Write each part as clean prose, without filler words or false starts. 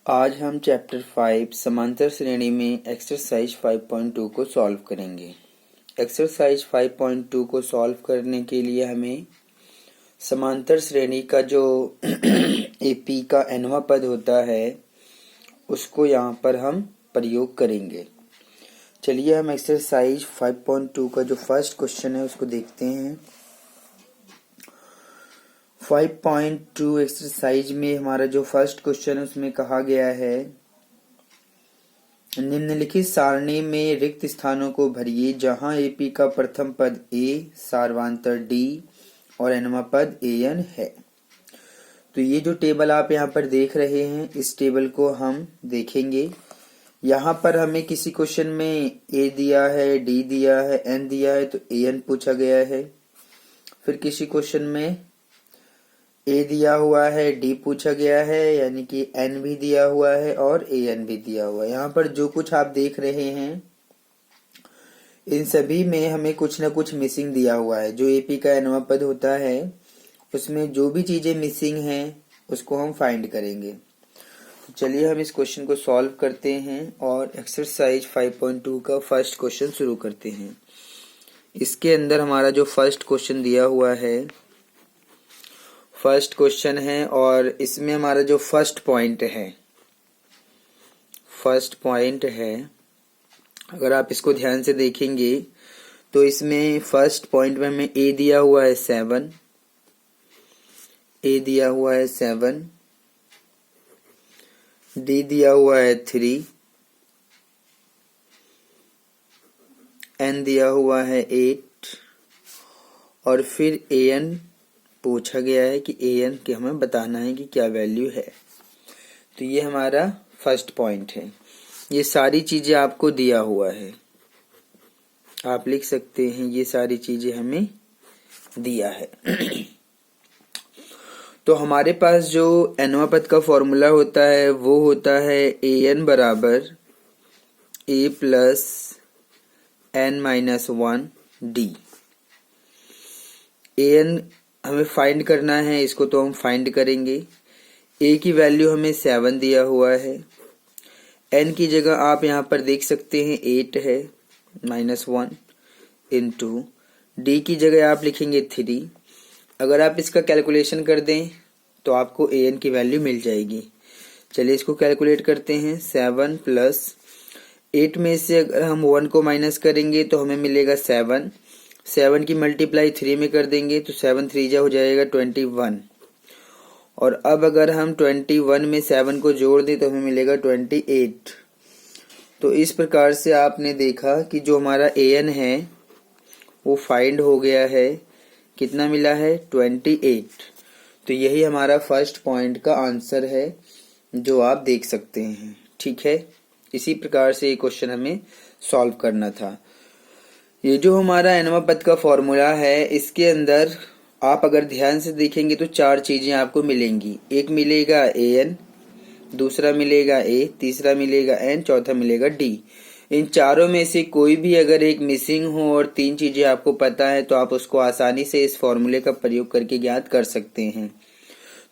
आज हम चैप्टर 5 समांतर श्रेणी में एक्सरसाइज 5.2 को सॉल्व करेंगे। एक्सरसाइज 5.2 को सॉल्व करने के लिए हमें समांतर श्रेणी का जो एपी का nवां पद होता है उसको यहाँ पर हम प्रयोग करेंगे। चलिए हम एक्सरसाइज 5.2 का जो फर्स्ट क्वेश्चन है उसको देखते हैं। 5.2 एक्सरसाइज में हमारा जो फर्स्ट क्वेश्चन है उसमें कहा गया है, निम्नलिखित सारणी में रिक्त स्थानों को भरिए जहां एपी का प्रथम पद ए, सारवांतर डी और nवां पद an है। तो ये जो टेबल आप यहाँ पर देख रहे हैं इस टेबल को हम देखेंगे। यहाँ पर हमें किसी क्वेश्चन में a दिया है, d दिया है, n दिया है तो an पूछा गया है। फिर किसी क्वेश्चन में ए दिया हुआ है, डी पूछा गया है, यानी कि एन भी दिया हुआ है और ए एन भी दिया हुआ है। यहाँ पर जो कुछ आप देख रहे हैं इन सभी में हमें कुछ ना कुछ मिसिंग दिया हुआ है। जो एपी का nवां पद होता है उसमें जो भी चीजें मिसिंग हैं उसको हम फाइंड करेंगे। तो चलिए हम इस क्वेश्चन को सॉल्व करते हैं और एक्सरसाइज 5.2 का फर्स्ट क्वेश्चन शुरू करते हैं। इसके अंदर हमारा जो फर्स्ट क्वेश्चन दिया हुआ है फर्स्ट क्वेश्चन है और इसमें हमारा जो फर्स्ट पॉइंट है अगर आप इसको ध्यान से देखेंगे तो इसमें फर्स्ट पॉइंट में हमें ए दिया हुआ है 7, ए दिया हुआ है 7, डी दिया हुआ है 3, एन दिया हुआ है 8 और फिर ए एन पूछा गया है कि an के हमें बताना है कि क्या वैल्यू है। तो ये हमारा फर्स्ट पॉइंट है। ये सारी चीजें आपको दिया हुआ है, आप लिख सकते हैं ये सारी चीजें हमें दिया है। तो हमारे पास जो nवां पद का फॉर्मूला होता है वो होता है an बराबर a plus n-1 d। an हमें फाइंड करना है, इसको तो हम फाइंड करेंगे। a की वैल्यू हमें 7 दिया हुआ है, n की जगह आप यहाँ पर देख सकते हैं 8 है -1 इंटू d की जगह आप लिखेंगे 3। अगर आप इसका कैलकुलेशन कर दें तो आपको an की वैल्यू मिल जाएगी। चलिए इसको कैलकुलेट करते हैं। 7 प्लस 8 में से अगर हम 1 को माइनस करेंगे तो हमें मिलेगा 7। 7 की मल्टीप्लाई 3 में कर देंगे तो 7 3 जा हो जाएगा 21। और अब अगर हम 21 में 7 को जोड़ दें तो हमें मिलेगा 28। तो इस प्रकार से आपने देखा कि जो हमारा an है वो फाइंड हो गया है। कितना मिला है? 28। तो यही हमारा फर्स्ट पॉइंट का आंसर है जो आप देख सकते हैं। ठीक है, इसी प्रकार से ये क्वेश्चन हमें सॉल्व करना था। ये जो हमारा nवां पद का फॉर्मूला है इसके अंदर आप अगर ध्यान से देखेंगे तो 4 चीजें आपको मिलेंगी। एक मिलेगा an, दूसरा मिलेगा a, तीसरा मिलेगा n, चौथा मिलेगा d। इन चारों में से कोई भी अगर एक मिसिंग हो और 3 चीजें आपको पता है तो आप उसको आसानी से इस फॉर्मूले का प्रयोग करके ज्ञात कर सकते हैं।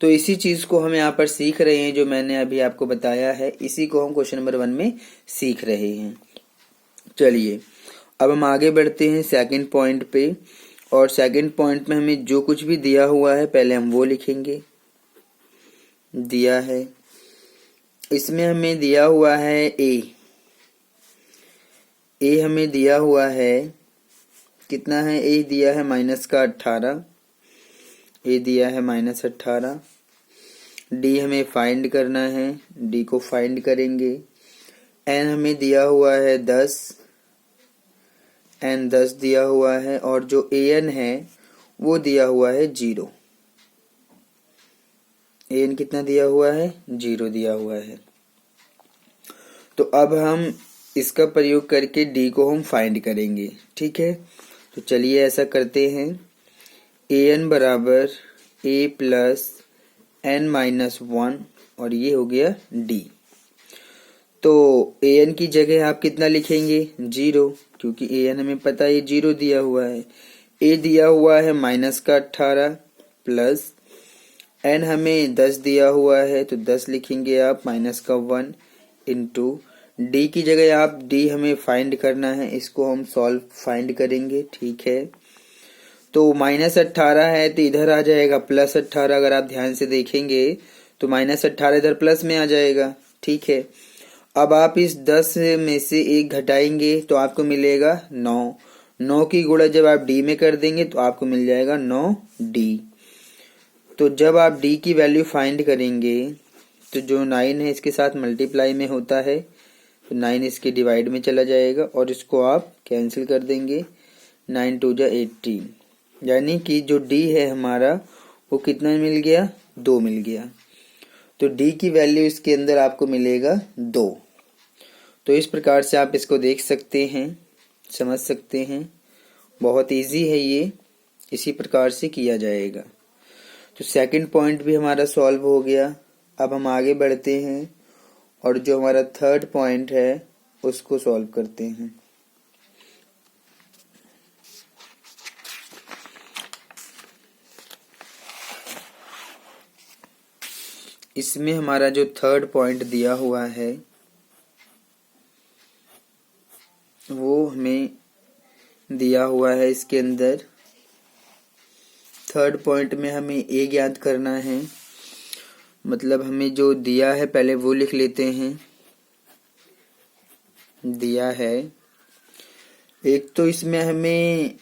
तो इसी चीज को हम यहाँ पर सीख रहे हैं, जो मैंने अभी आपको बताया है इसी को हम क्वेश्चन नंबर 1 में सीख रहे हैं। चलिए अब हम आगे बढ़ते हैं सेकंड पॉइंट पे, और सेकंड पॉइंट में हमें जो कुछ भी दिया हुआ है पहले हम वो लिखेंगे। दिया है, इसमें हमें दिया हुआ है ए हमें दिया हुआ है कितना है? ए दिया है -18, ए दिया है -18। डी हमें फाइंड करना है, डी को फाइंड करेंगे। एन हमें दिया हुआ है 10, n 10 दिया हुआ है और जो an है वो दिया हुआ है 0। an कितना दिया हुआ है? 0 दिया हुआ है। तो अब हम इसका प्रयोग करके d को हम फाइंड करेंगे। ठीक है, तो चलिए ऐसा करते हैं। an बराबर a प्लस n-1 और ये हो गया d। तो an की जगह आप कितना लिखेंगे? 0, क्योंकि an हमें पता है 0 दिया हुआ है। a दिया हुआ है -18 प्लस एन हमें 10 दिया हुआ है तो 10 लिखेंगे आप, माइनस का 1 इंटू डी की जगह आप डी हमें फाइंड करना है, इसको हम सॉल्व फाइंड करेंगे। ठीक है, तो -18 है तो इधर आ जाएगा +18। अगर आप ध्यान से देखेंगे तो -18 इधर प्लस में आ जाएगा। ठीक है, अब आप इस 10 में से 1 घटाएंगे तो आपको मिलेगा 9। 9 की गुणा जब आप डी में कर देंगे तो आपको मिल जाएगा 9d। तो जब आप डी की वैल्यू फाइंड करेंगे तो जो 9 है इसके साथ मल्टीप्लाई में होता है तो 9 इसके डिवाइड में चला जाएगा और इसको आप कैंसिल कर देंगे। 9 2 जा 18, यानी कि जो डी है हमारा वो कितना मिल गया, 2 मिल गया। तो डी की वैल्यू इसके अंदर आपको मिलेगा 2। तो इस प्रकार से आप इसको देख सकते हैं, समझ सकते हैं, बहुत इजी है ये, इसी प्रकार से किया जाएगा। तो सेकंड पॉइंट भी हमारा सॉल्व हो गया। अब हम आगे बढ़ते हैं और जो हमारा थर्ड पॉइंट है उसको सॉल्व करते हैं। इसमें हमारा जो थर्ड पॉइंट दिया हुआ है वो हमें दिया हुआ है, इसके अंदर थर्ड पॉइंट में हमें ए ज्ञात करना है। मतलब हमें जो दिया है पहले वो लिख लेते हैं। दिया है एक, तो इसमें हमें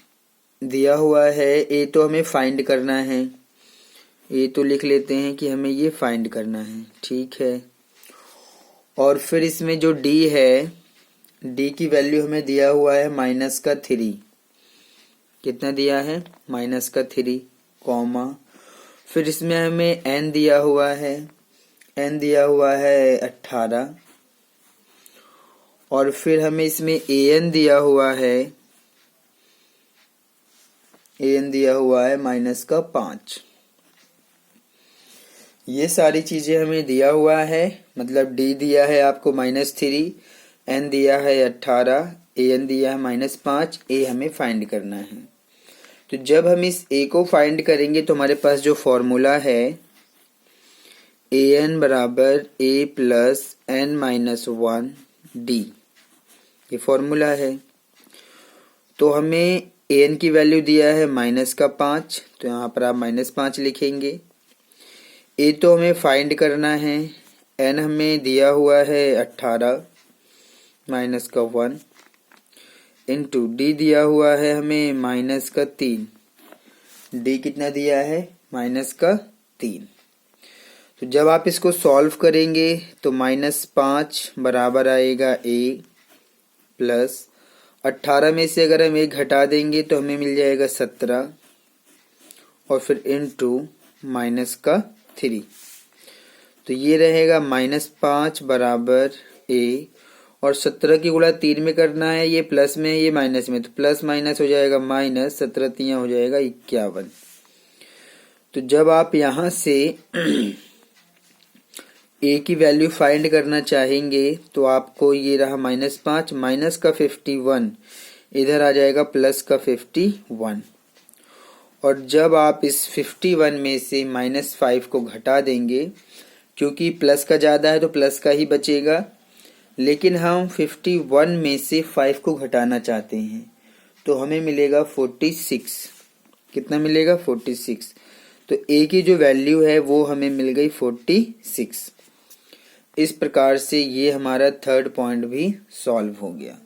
दिया हुआ है ए, तो हमें फाइंड करना है। ए तो लिख लेते हैं कि हमें ये फाइंड करना है। ठीक है, और फिर इसमें जो डी है, डी की वैल्यू हमें दिया हुआ है -3। कितना दिया है, -3, कॉमा फिर इसमें हमें एन दिया हुआ है, एन दिया हुआ है 18, और फिर हमें इसमें ए एन दिया हुआ है, ए एन दिया हुआ है -5। ये सारी चीजें हमें दिया हुआ है। मतलब डी दिया है आपको -3, एन दिया है 18, ए एन दिया है -5, ए हमें फाइंड करना है। तो जब हम इस ए को फाइंड करेंगे तो हमारे पास जो फॉर्मूला है ए एन बराबर ए प्लस एन -1 डी, ये फॉर्मूला है। तो हमें ए एन की वैल्यू दिया है -5, तो यहाँ पर आप -5 लिखेंगे। ए तो हमें फाइंड करना है, एन हमें दिया हुआ है 18 -1 इंटू डी दिया हुआ है हमें -3। डी कितना दिया है, -3। तो जब आप इसको सॉल्व करेंगे तो -5 बराबर आएगा ए प्लस 18 में से अगर हम 1 घटा देंगे तो हमें मिल जाएगा 17 और फिर इंटू -3। तो ये रहेगा -5 बराबर ए, और 17 की गुणा 3 में करना है, ये प्लस में ये माइनस में, तो प्लस माइनस हो जाएगा माइनस, 17 3 हो जाएगा 51। तो जब आप यहां से ए की वैल्यू फाइंड करना चाहेंगे तो आपको ये रहा -5 माइनस का 51, इधर आ जाएगा प्लस का 51। और जब आप इस 51 में से -5 को घटा देंगे, क्योंकि प्लस का ज़्यादा है तो प्लस का ही बचेगा, लेकिन हम 51 में से 5 को घटाना चाहते हैं तो हमें मिलेगा 46। कितना मिलेगा, 46। तो ए की जो वैल्यू है वो हमें मिल गई 46। इस प्रकार से ये हमारा थर्ड पॉइंट भी सॉल्व हो गया।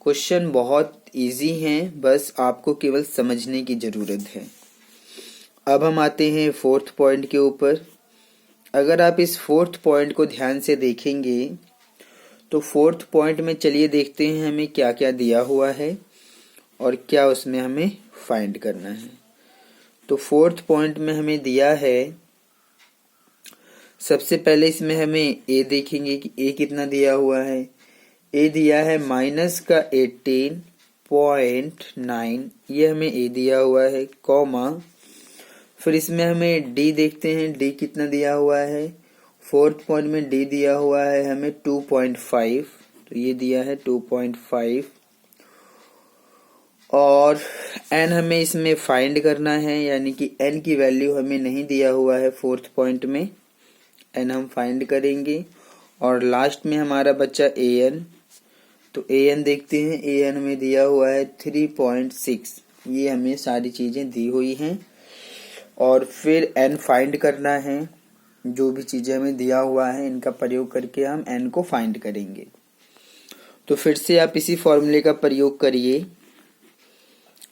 क्वेश्चन बहुत इजी हैं, बस आपको केवल समझने की ज़रूरत है। अब हम आते हैं फोर्थ पॉइंट के ऊपर। अगर आप इस फोर्थ पॉइंट को ध्यान से देखेंगे तो फोर्थ पॉइंट में चलिए देखते हैं हमें क्या क्या दिया हुआ है और क्या उसमें हमें फाइंड करना है। तो फोर्थ पॉइंट में हमें दिया है, सबसे पहले इसमें हमें ए देखेंगे कि ए कितना दिया हुआ है। ए दिया है -18.9, ये हमें ए दिया हुआ है, कॉमा फिर इसमें हमें डी देखते हैं, डी कितना दिया हुआ है। फोर्थ पॉइंट में डी दिया हुआ है हमें 2.5, तो ये दिया है 2.5, और n हमें इसमें फाइंड करना है, यानी कि n की वैल्यू हमें नहीं दिया हुआ है फोर्थ पॉइंट में, n हम फाइंड करेंगे। और लास्ट में हमारा बच्चा an, तो an देखते हैं, an हमें दिया हुआ है 3.6, ये हमें सारी चीज़ें दी हुई हैं। और फिर n फाइंड करना है, जो भी चीज़ें हमें दिया हुआ है इनका प्रयोग करके हम n को फाइंड करेंगे। तो फिर से आप इसी फॉर्मूले का प्रयोग करिए,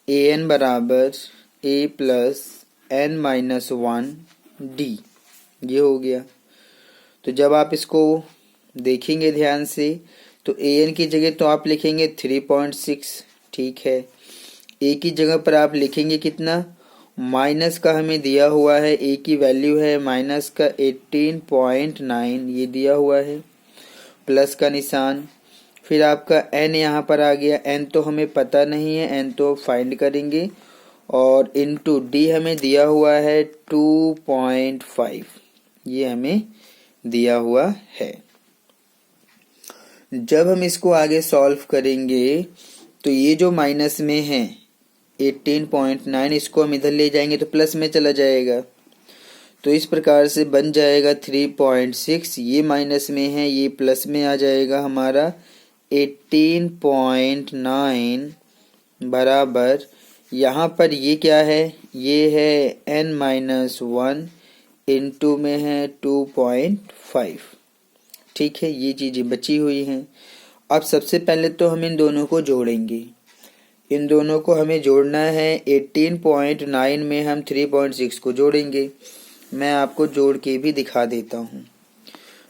an बराबर a plus n minus 1 d, ये हो गया। तो जब आप इसको देखेंगे ध्यान से, तो an की जगह तो आप लिखेंगे 3.6, ठीक है। a की जगह पर आप लिखेंगे कितना, माइनस का हमें दिया हुआ है, a की वैल्यू है माइनस का 18.9, ये दिया हुआ है, प्लस का निशान। फिर आपका n यहाँ पर आ गया, n तो हमें पता नहीं है, n तो फाइंड करेंगे। और इनटू d हमें दिया हुआ है 2.5, ये हमें दिया हुआ है। जब हम इसको आगे सॉल्व करेंगे तो ये जो माइनस में है 18.9, इसको हम इधर ले जाएंगे तो प्लस में चला जाएगा। तो इस प्रकार से बन जाएगा 3.6, ये माइनस में है, ये प्लस में आ जाएगा हमारा 18.9 बराबर, यहाँ पर ये क्या है, ये है n माइनस 1, इंटू में है 2.5, ठीक है। ये चीज़ें बची हुई हैं। अब सबसे पहले तो हम इन दोनों को जोड़ेंगे, इन दोनों को हमें जोड़ना है। 18.9 में हम 3.6 को जोड़ेंगे, मैं आपको जोड़ के भी दिखा देता हूँ।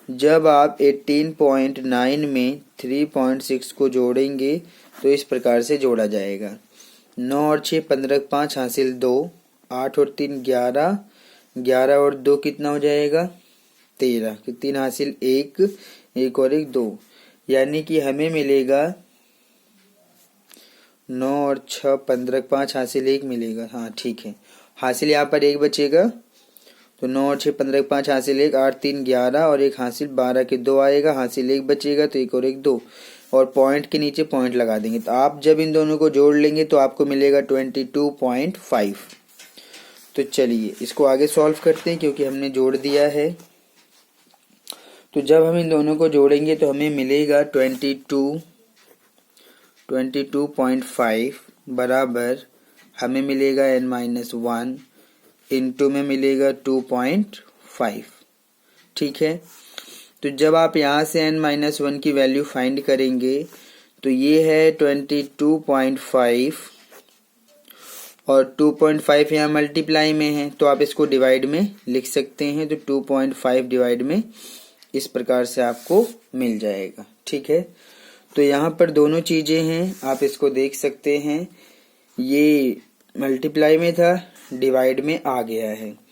जब आप 18.9 में 3.6 को जोड़ेंगे तो इस प्रकार से जोड़ा जाएगा। 9 और 6 15, 5 हासिल 2, 8 और 3 11, 11 और 2 कितना हो जाएगा 13, 3 हासिल 1, 1 और 1 2, यानी कि हमें मिलेगा 9 और 6 15, 5 हासिल 1 मिलेगा, हाँ ठीक है, हासिल यहाँ पर 1 बचेगा। तो 9 और 6 15, 5 हासिल 1, 8 3 11 और 1 हासिल 12 के 2 आएगा, हासिल 1 बचेगा, तो 1 और 1 2, और पॉइंट के नीचे पॉइंट लगा देंगे। तो आप जब इन दोनों को जोड़ लेंगे तो आपको मिलेगा 22.5। तो चलिए इसको आगे सॉल्व करते हैं, क्योंकि हमने जोड़ दिया है। तो जब हम इन दोनों को जोड़ेंगे तो हमें मिलेगा 22.5 बराबर, हमें मिलेगा n-1, इंटू में मिलेगा 2.5, ठीक है। तो जब आप यहाँ से n-1 की वैल्यू फाइंड करेंगे तो ये है 22.5 और 2.5 यहाँ मल्टीप्लाई में है, तो आप इसको डिवाइड में लिख सकते हैं। तो 2.5 डिवाइड में इस प्रकार से आपको मिल जाएगा, ठीक है। तो यहाँ पर दोनों चीज़ें हैं, आप इसको देख सकते हैं, ये मल्टीप्लाई में था, डिवाइड में आ गया है।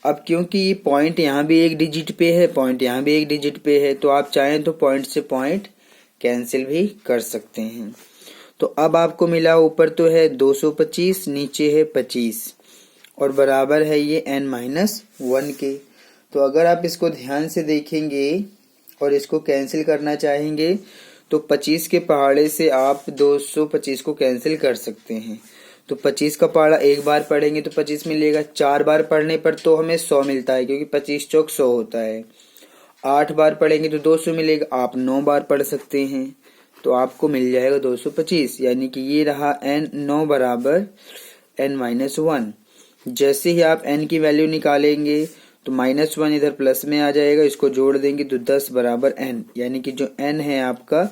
अब क्योंकि पॉइंट यहाँ भी एक डिजिट पे है, पॉइंट यहाँ भी एक डिजिट पे है, तो आप चाहें तो पॉइंट से पॉइंट कैंसिल भी कर सकते हैं। तो अब आपको मिला, ऊपर तो है 225, नीचे है 25, और बराबर है ये n-1 के। तो अगर आप इसको ध्यान से देखेंगे और इसको कैंसिल करना चाहेंगे तो 25 के पहाड़े से आप 225 को कैंसिल कर सकते हैं। तो 25 का पहाड़ा एक बार पढ़ेंगे तो 25 मिलेगा, 4 बार पढ़ने पर तो हमें 100 मिलता है, क्योंकि 25 चौक 100 होता है। 8 बार पढ़ेंगे तो 200 मिलेगा, आप 9 बार पढ़ सकते हैं तो आपको मिल जाएगा 225, यानी कि ये रहा n9 बराबर n-1। जैसे ही आप n की वैल्यू निकालेंगे तो -1 इधर प्लस में आ जाएगा, इसको जोड़ देंगे तो 10 बराबर n, यानी कि जो n है आपका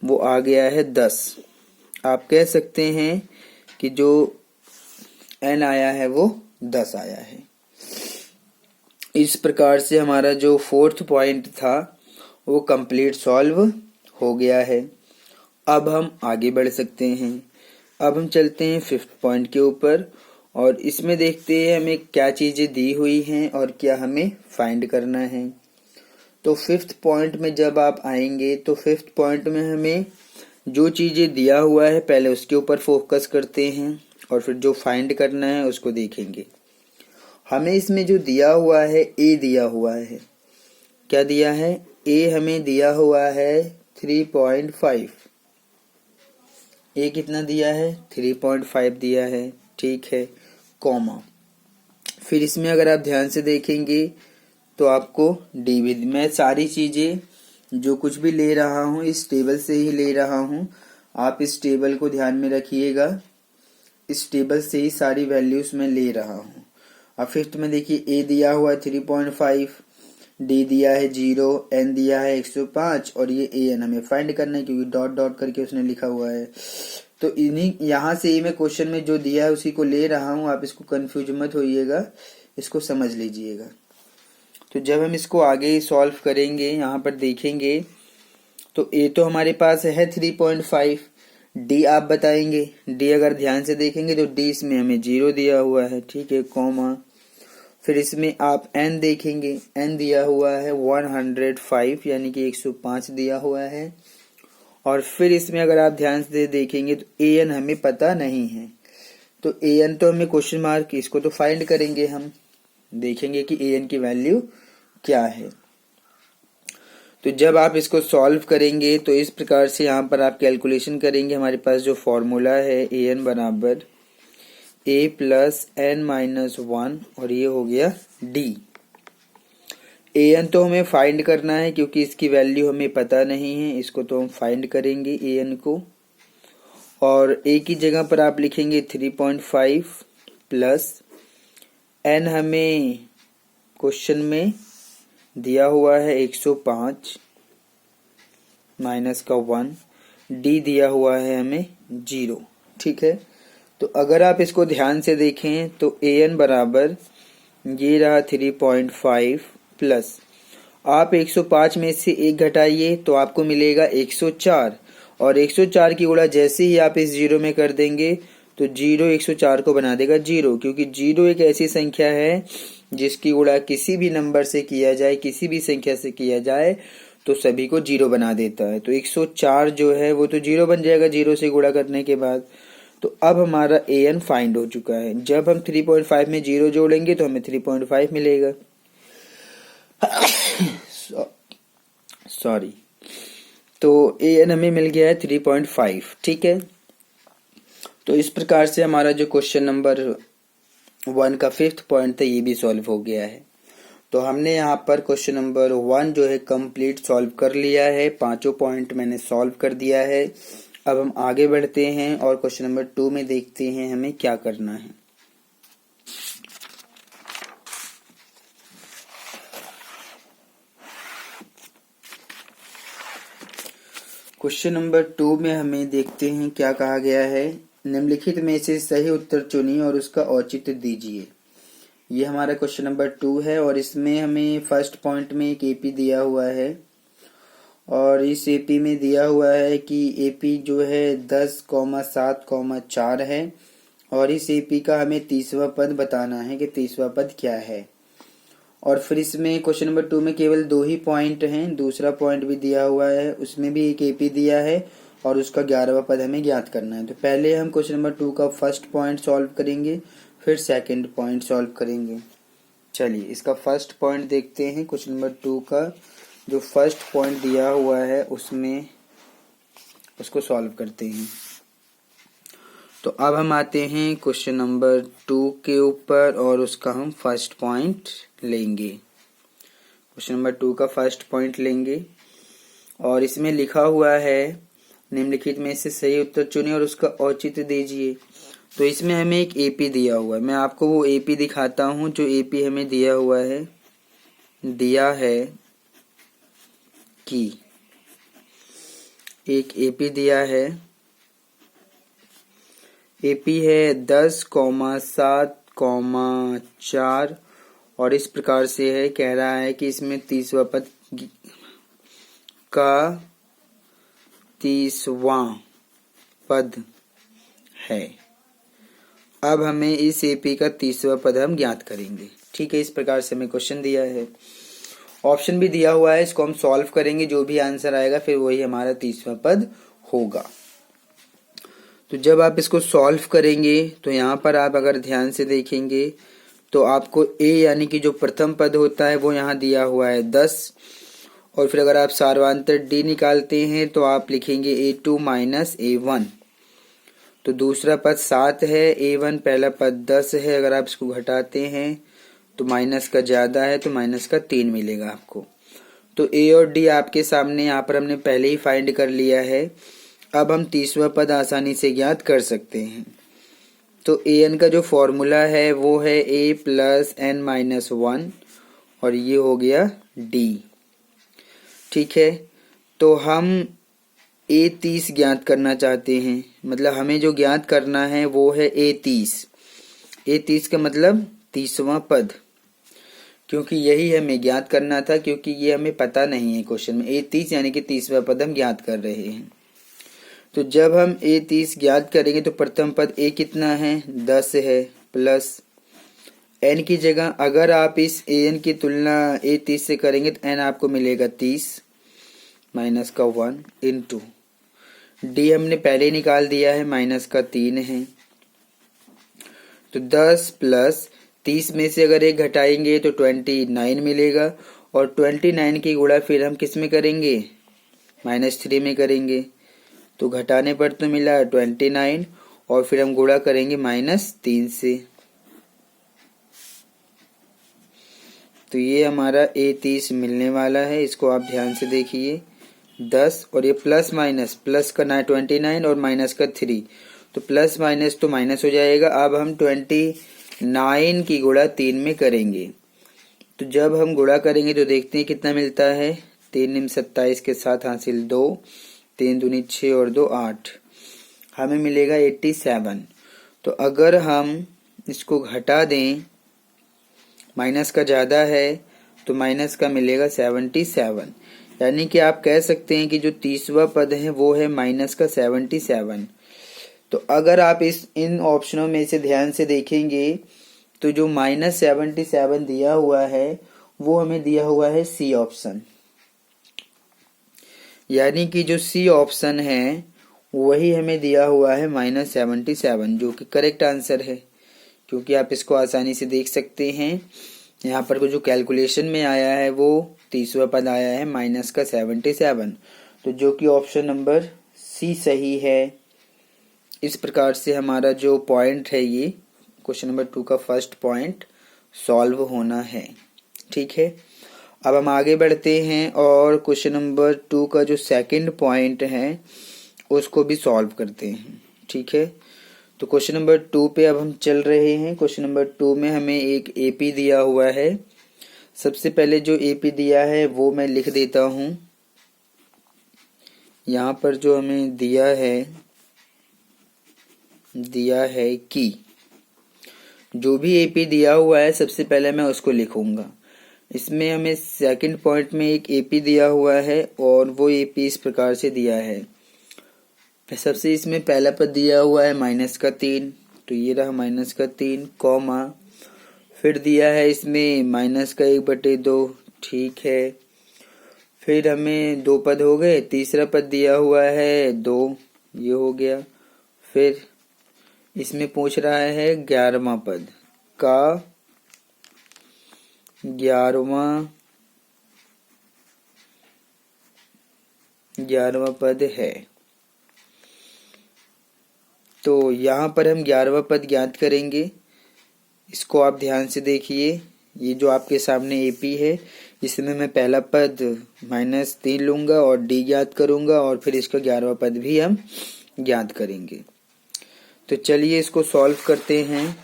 वो आ गया है 10। आप कह सकते हैं कि जो n आया है वो 10 आया है। इस प्रकार से हमारा जो फोर्थ पॉइंट था वो कंप्लीट सॉल्व हो गया है। अब हम आगे बढ़ सकते हैं। अब हम चलते हैं फिफ्थ पॉइंट के ऊपर और इसमें देखते हैं हमें क्या चीज़ें दी हुई हैं और क्या हमें फाइंड करना है। तो फिफ्थ पॉइंट में जब आप आएंगे तो फिफ्थ पॉइंट में हमें जो चीज़ें दिया हुआ है पहले उसके ऊपर फोकस करते हैं और फिर जो फाइंड करना है उसको देखेंगे। हमें इसमें जो दिया हुआ है ए दिया हुआ है, क्या दिया है, ए हमें दिया हुआ है 3.5, ए कितना दिया है 3.5 दिया है, ठीक है, कॉमा। फिर इसमें अगर आप ध्यान से देखेंगे तो आपको डी भी, मैं सारी चीजें जो कुछ भी ले रहा हूँ इस टेबल से ही ले रहा हूँ, आप इस टेबल को ध्यान में रखिएगा, इस टेबल से ही सारी वैल्यूज मैं ले रहा हूँ। अब फिफ्थ में देखिए ए दिया हुआ है 3.5, डी दिया है 0, एन दिया है 105 और ये ए एन हमें फाइंड करना है क्योंकि डॉट डॉट करके उसने लिखा हुआ है। तो इन्हीं यहाँ से ही मैं क्वेश्चन में जो दिया है उसी को ले रहा हूँ, आप इसको कंफ्यूज मत होइएगा, इसको समझ लीजिएगा। तो जब हम इसको आगे सॉल्व करेंगे यहाँ पर देखेंगे तो ए तो हमारे पास है 3.5, डी आप बताएंगे, डी अगर ध्यान से देखेंगे तो डी इसमें हमें 0 दिया हुआ है, ठीक है, कॉमा। फिर इसमें आप एन देखेंगे, एन दिया हुआ है 105 यानी कि 105 दिया हुआ है। और फिर इसमें अगर आप ध्यान से देखेंगे तो ए एन हमें पता नहीं है, तो ए एन तो हमें क्वेश्चन मार्क, इसको तो फाइंड करेंगे हम, देखेंगे कि ए एन की वैल्यू क्या है। तो जब आप इसको सॉल्व करेंगे तो इस प्रकार से यहाँ पर आप कैलकुलेशन करेंगे, हमारे पास जो फॉर्मूला है ए एन बराबर ए प्लस एन माइनस 1 और ये हो गया डी। ए एन तो हमें फाइंड करना है क्योंकि इसकी वैल्यू हमें पता नहीं है, इसको तो हम फाइंड करेंगे ए एन को। और ए की जगह पर आप लिखेंगे 3.5 प्लस एन हमें क्वेश्चन में दिया हुआ है 105 माइनस का 1, डी दिया हुआ है हमें 0, ठीक है। तो अगर आप इसको ध्यान से देखें तो ए एन बराबर ये रहा 3.5 प्लस आप 105 में से 1 घटाइए तो आपको मिलेगा 104 और 104 की गुणा जैसे ही आप इस 0 में कर देंगे तो 0 104 को बना देगा 0, क्योंकि 0 एक ऐसी संख्या है जिसकी गुणा किसी भी नंबर से किया जाए, किसी भी संख्या से किया जाए तो सभी को 0 बना देता है। तो 104 जो है वो तो 0 बन जाएगा 0 से गुणा करने के बाद। तो अब हमारा ए एन फाइंड हो चुका है। जब हम 3.5 में 0 जोड़ेंगे तो हमें 3.5 मिलेगा। सॉरी, तो ए एन हमें मिल गया है 3.5, ठीक है। तो इस प्रकार से हमारा जो क्वेश्चन नंबर 1 का 5th पॉइंट था ये भी सॉल्व हो गया है। तो हमने यहाँ पर क्वेश्चन नंबर 1 जो है कंप्लीट सॉल्व कर लिया है, 5 पॉइंट मैंने सॉल्व कर दिया है। अब हम आगे बढ़ते हैं और क्वेश्चन नंबर 2 में देखते हैं हमें क्या करना है। क्वेश्चन नंबर 2 में हमें देखते हैं क्या कहा गया है। निम्नलिखित में से सही उत्तर चुनिए और उसका औचित्य दीजिए। ये हमारा क्वेश्चन नंबर 2 है और इसमें हमें फर्स्ट पॉइंट में एक एपी दिया हुआ है और इस एपी में दिया हुआ है कि एपी जो है 10,7,4 है और इस एपी का हमें 30वां पद बताना है कि 30वां पद क्या है। और फिर इसमें क्वेश्चन नंबर 2 में केवल 2 ही पॉइंट हैं, दूसरा पॉइंट भी दिया हुआ है, उसमें भी एक एपी दिया है और उसका 11वां पद हमें ज्ञात करना है। तो पहले हम क्वेश्चन नंबर 2 का फर्स्ट पॉइंट सॉल्व करेंगे, फिर सेकंड पॉइंट सॉल्व करेंगे। चलिए इसका फर्स्ट पॉइंट देखते हैं। क्वेश्चन नंबर 2 का जो फर्स्ट पॉइंट दिया हुआ है उसमें उसको सॉल्व करते हैं। तो अब हम आते हैं क्वेश्चन नंबर 2 के ऊपर और उसका हम फर्स्ट पॉइंट लेंगे। क्वेश्चन नंबर 2 का फर्स्ट पॉइंट लेंगे और इसमें लिखा हुआ है निम्नलिखित में से सही उत्तर चुनिए और उसका औचित्य दीजिए। तो इसमें हमें एक एपी दिया हुआ है, मैं आपको वो एपी दिखाता हूं जो एपी हमें दिया हुआ है। दिया है कि एक एपी दिया है, एपी है 10,7,4 और इस प्रकार से है, कह रहा है कि इसमें 30वां पद का 30वां पद है। अब हमें इस एपी का 30वां पद हम ज्ञात करेंगे, ठीक है। इस प्रकार से हमें क्वेश्चन दिया है, ऑप्शन भी दिया हुआ है, इसको हम सॉल्व करेंगे, जो भी आंसर आएगा फिर वही हमारा 30वां पद होगा। तो जब आप इसको सॉल्व करेंगे तो यहाँ पर आप अगर ध्यान से देखेंगे तो आपको ए यानी कि जो प्रथम पद होता है वो यहाँ दिया हुआ है 10 और फिर अगर आप सार्वांतर डी निकालते हैं तो आप लिखेंगे A2 माइनस A1 तो दूसरा पद 7 है, A1 पहला पद 10 है। अगर आप इसको घटाते हैं तो माइनस का ज्यादा है तो माइनस का 3 मिलेगा आपको। तो A और D आपके सामने यहाँ पर हमने पहले ही फाइंड कर लिया है। अब हम तीसरा पद आसानी से ज्ञात कर सकते हैं। तो an का जो फॉर्मूला है वो है a प्लस n माइनस 1 और ये हो गया d। ठीक है, तो हम a30 ज्ञात करना चाहते हैं, मतलब हमें जो ज्ञात करना है वो है a30। a30 का मतलब 30वां पद, क्योंकि यही हमें ज्ञात करना था, क्योंकि ये हमें पता नहीं है क्वेश्चन में। a30 यानी कि 30वां पद हम ज्ञात कर रहे हैं। तो जब हम a30 ज्ञात करेंगे तो प्रथम पद a कितना है, 10 है, प्लस n की जगह अगर आप इस an की तुलना a30 से करेंगे तो n आपको मिलेगा 30 माइनस का 1 इंटू d हमने पहले निकाल दिया है, माइनस का 3 है। तो 10 प्लस 30 में से अगर एक घटाएंगे तो 29 मिलेगा, और 29 की गुणा फिर हम किस में करेंगे, -3 में करेंगे। तो घटाने पर तो मिला 29 और फिर हम गुणा करेंगे -3 से। तो ये हमारा a30 मिलने वाला है। इसको आप ध्यान से देखिए, 10 और ये प्लस माइनस, प्लस का 29 और माइनस का 3, तो प्लस माइनस तो माइनस हो जाएगा। अब हम 29 की गुणा 3 में करेंगे। तो जब हम गुणा करेंगे तो देखते हैं कितना मिलता है। 3 निम 27 के साथ हासिल 2, 3 दूनी 6 और 2 8, हमें मिलेगा 87। तो अगर हम इसको घटा दें, माइनस का ज़्यादा है तो माइनस का मिलेगा 77, यानी कि आप कह सकते हैं कि जो 30वां पद है वो है माइनस का 77। तो अगर आप इन ऑप्शनों में से ध्यान से देखेंगे तो जो -77 दिया हुआ है वो हमें दिया हुआ है सी ऑप्शन, यानी कि जो सी ऑप्शन है वही हमें दिया हुआ है -77, जो कि करेक्ट आंसर है। क्योंकि आप इसको आसानी से देख सकते हैं, यहाँ पर जो कैलकुलेशन में आया है वो 30वां पद आया है माइनस का 77, तो जो कि ऑप्शन नंबर सी सही है। इस प्रकार से हमारा जो पॉइंट है ये क्वेश्चन नंबर 2 का फर्स्ट पॉइंट सॉल्व होना है। ठीक है, अब हम आगे बढ़ते हैं और क्वेश्चन नंबर 2 का जो सेकंड पॉइंट है उसको भी सॉल्व करते हैं। ठीक है, तो क्वेश्चन नंबर 2 पे अब हम चल रहे हैं। क्वेश्चन नंबर 2 में हमें एक एपी दिया हुआ है। सबसे पहले जो एपी दिया है वो मैं लिख देता हूं। यहाँ पर जो हमें दिया है कि जो भी एपी दिया हुआ है सबसे पहले मैं उसको लिखूंगा। इसमें हमें सेकंड पॉइंट में एक एपी दिया हुआ है और वो एपी इस प्रकार से दिया है। सबसे इसमें पहला पद दिया हुआ है -3, तो ये रहा -3, कॉमा फिर दिया है इसमें -1/2। ठीक है, फिर हमें 2 पद हो गए, तीसरा पद दिया हुआ है 2, ये हो गया। फिर इसमें पूछ रहा है 11वां पद का 11वां पद है। तो यहाँ पर हम 11वां पद ज्ञात करेंगे। इसको आप ध्यान से देखिए, ये जो आपके सामने एपी है इसमें मैं पहला पद -3 लूंगा और डी ज्ञात करूंगा और फिर इसका 11वां पद भी हम ज्ञात करेंगे। तो चलिए इसको सॉल्व करते हैं।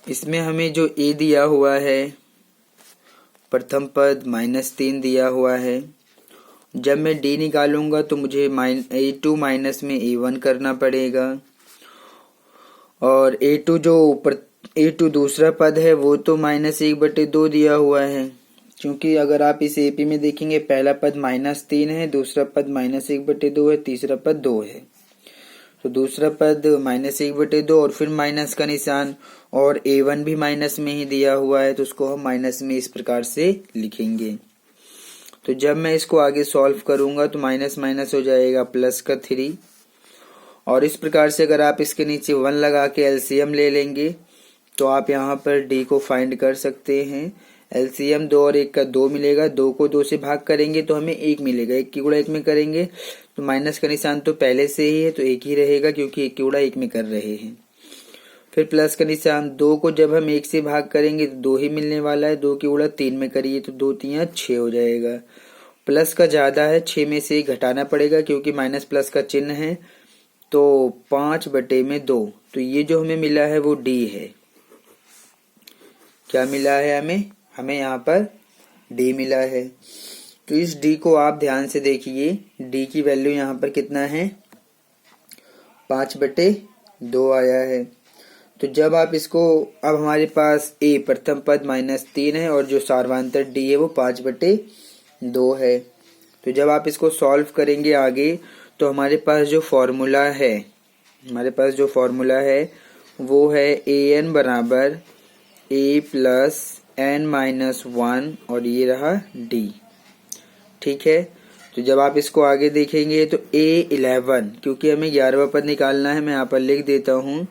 इसमें हमें जो ए दिया हुआ है, प्रथम पद -3 दिया हुआ है। जब मैं डी निकालूंगा तो मुझे A2 माइनस में A1 करना पड़ेगा, और A2 दूसरा पद है वो तो -1/2 दिया हुआ है। क्योंकि अगर आप इस एपी में देखेंगे पहला पद -3 है, दूसरा पद -1/2 है, तीसरा पद 2 है। तो दूसरा पद -1/2 और फिर माइनस का निशान, और A1 भी माइनस में ही दिया हुआ है तो उसको हम माइनस में इस प्रकार से लिखेंगे। तो जब मैं इसको आगे सॉल्व करूंगा तो माइनस माइनस हो जाएगा प्लस का 3, और इस प्रकार से अगर आप इसके नीचे 1 लगा के एलसीएम ले लेंगे तो आप यहाँ पर डी को फाइंड कर सकते हैं। एलसीएम 2 और 1 का 2 मिलेगा, 2 को 2 से भाग करेंगे तो हमें 1 मिलेगा, 1 की गुणा 1 में करेंगे तो माइनस का निशान तो पहले से ही है तो 1 ही रहेगा क्योंकि 1 की गुणा 1 में कर रहे हैं। फिर प्लस का निशान, 2 को जब हम 1 से भाग करेंगे तो 2 ही मिलने वाला है, 2 की गुणा 3 में करिए तो 2 3 6 हो जाएगा। प्लस का ज्यादा है, 6 में से घटाना पड़ेगा क्योंकि माइनस प्लस का चिन्ह है, तो 5/2, तो ये जो हमें मिला है वो डी है। क्या मिला है हमें यहाँ पर डी मिला है। तो इस डी को आप ध्यान से देखिए, डी की वैल्यू यहाँ पर कितना है, 5/2 आया है। तो जब आप इसको, अब हमारे पास ए प्रथम पद -3 है और जो सार्वधातुक डी है वो 5/2 है। तो जब आप इसको सॉल्व करेंगे आगे तो हमारे पास जो फॉर्मूला है वो है an बराबर a प्लस n-1 और ये रहा d। ठीक है, तो जब आप इसको आगे देखेंगे तो a11, क्योंकि हमें 11वां पद निकालना है, मैं यहाँ पर लिख देता हूँ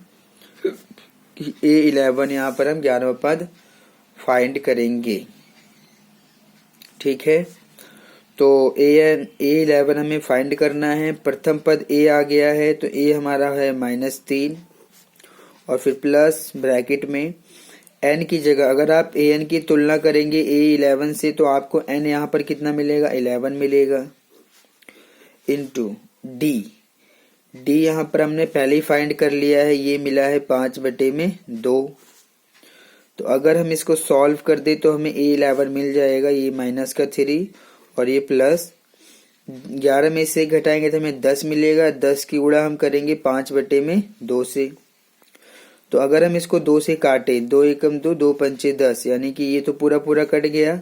कि a11 यहाँ पर हम 11वां पद फाइंड करेंगे। ठीक है, तो a11 हमें फाइंड करना है। प्रथम पद a आ गया है तो a हमारा है -3 और फिर प्लस ब्रैकेट में n की जगह, अगर आप an की तुलना करेंगे a11 से तो आपको n यहाँ पर कितना मिलेगा, 11 मिलेगा, इंटू d यहाँ पर हमने पहले ही फाइंड कर लिया है, ये मिला है 5/2। तो अगर हम इसको सॉल्व कर दे तो हमें a11 मिल जाएगा, ये माइनस का 3 और ये प्लस 11 में से घटाएंगे तो हमें 10 मिलेगा, 10 की गुणा हम करेंगे 5/2 से। तो अगर हम इसको 2 से काटे, 2 एकम 2, 2 पंचे 10, यानी कि ये तो पूरा पूरा कट गया,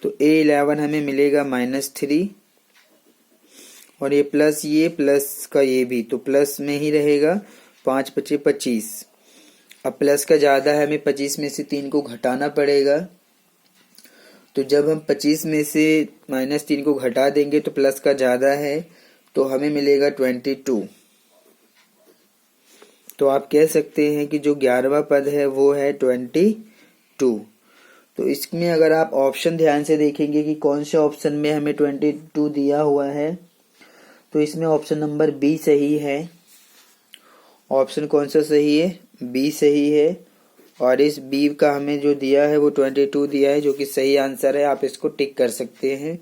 तो a11 हमें मिलेगा -3 और ये प्लस का ये भी तो प्लस में ही रहेगा, 5 × 5 = 25। अब प्लस का ज्यादा है, हमें 25 में से 3 को घटाना पड़ेगा, तो जब हम 25 में से -3 को घटा देंगे तो प्लस का ज्यादा है तो हमें मिलेगा 22। तो आप कह सकते हैं कि जो 11वां पद है वो है 22। तो इसमें अगर आप ऑप्शन ध्यान से देखेंगे कि कौन से ऑप्शन में हमें 22 दिया हुआ है, तो इसमें ऑप्शन नंबर बी सही है। ऑप्शन कौन सा सही है, बी सही है, और इस बी का हमें जो दिया है वो 22 दिया है, जो कि सही आंसर है। आप इसको टिक कर सकते हैं।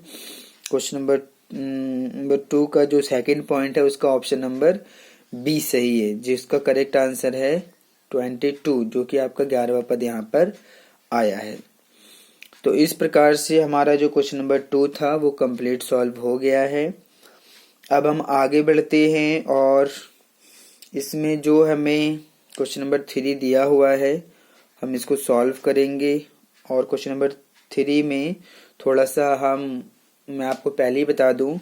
क्वेश्चन नंबर 2 का जो सेकंड पॉइंट है उसका ऑप्शन नंबर बी सही है, जिसका करेक्ट आंसर है 22, जो कि आपका 11वां पद यहाँ पर आया है। तो इस प्रकार से हमारा जो क्वेश्चन नंबर 2 था वो कंप्लीट सॉल्व हो गया है। अब हम आगे बढ़ते हैं और इसमें जो हमें क्वेश्चन नंबर 3 दिया हुआ है हम इसको सॉल्व करेंगे। और क्वेश्चन नंबर 3 में थोड़ा सा मैं आपको पहले ही बता दूं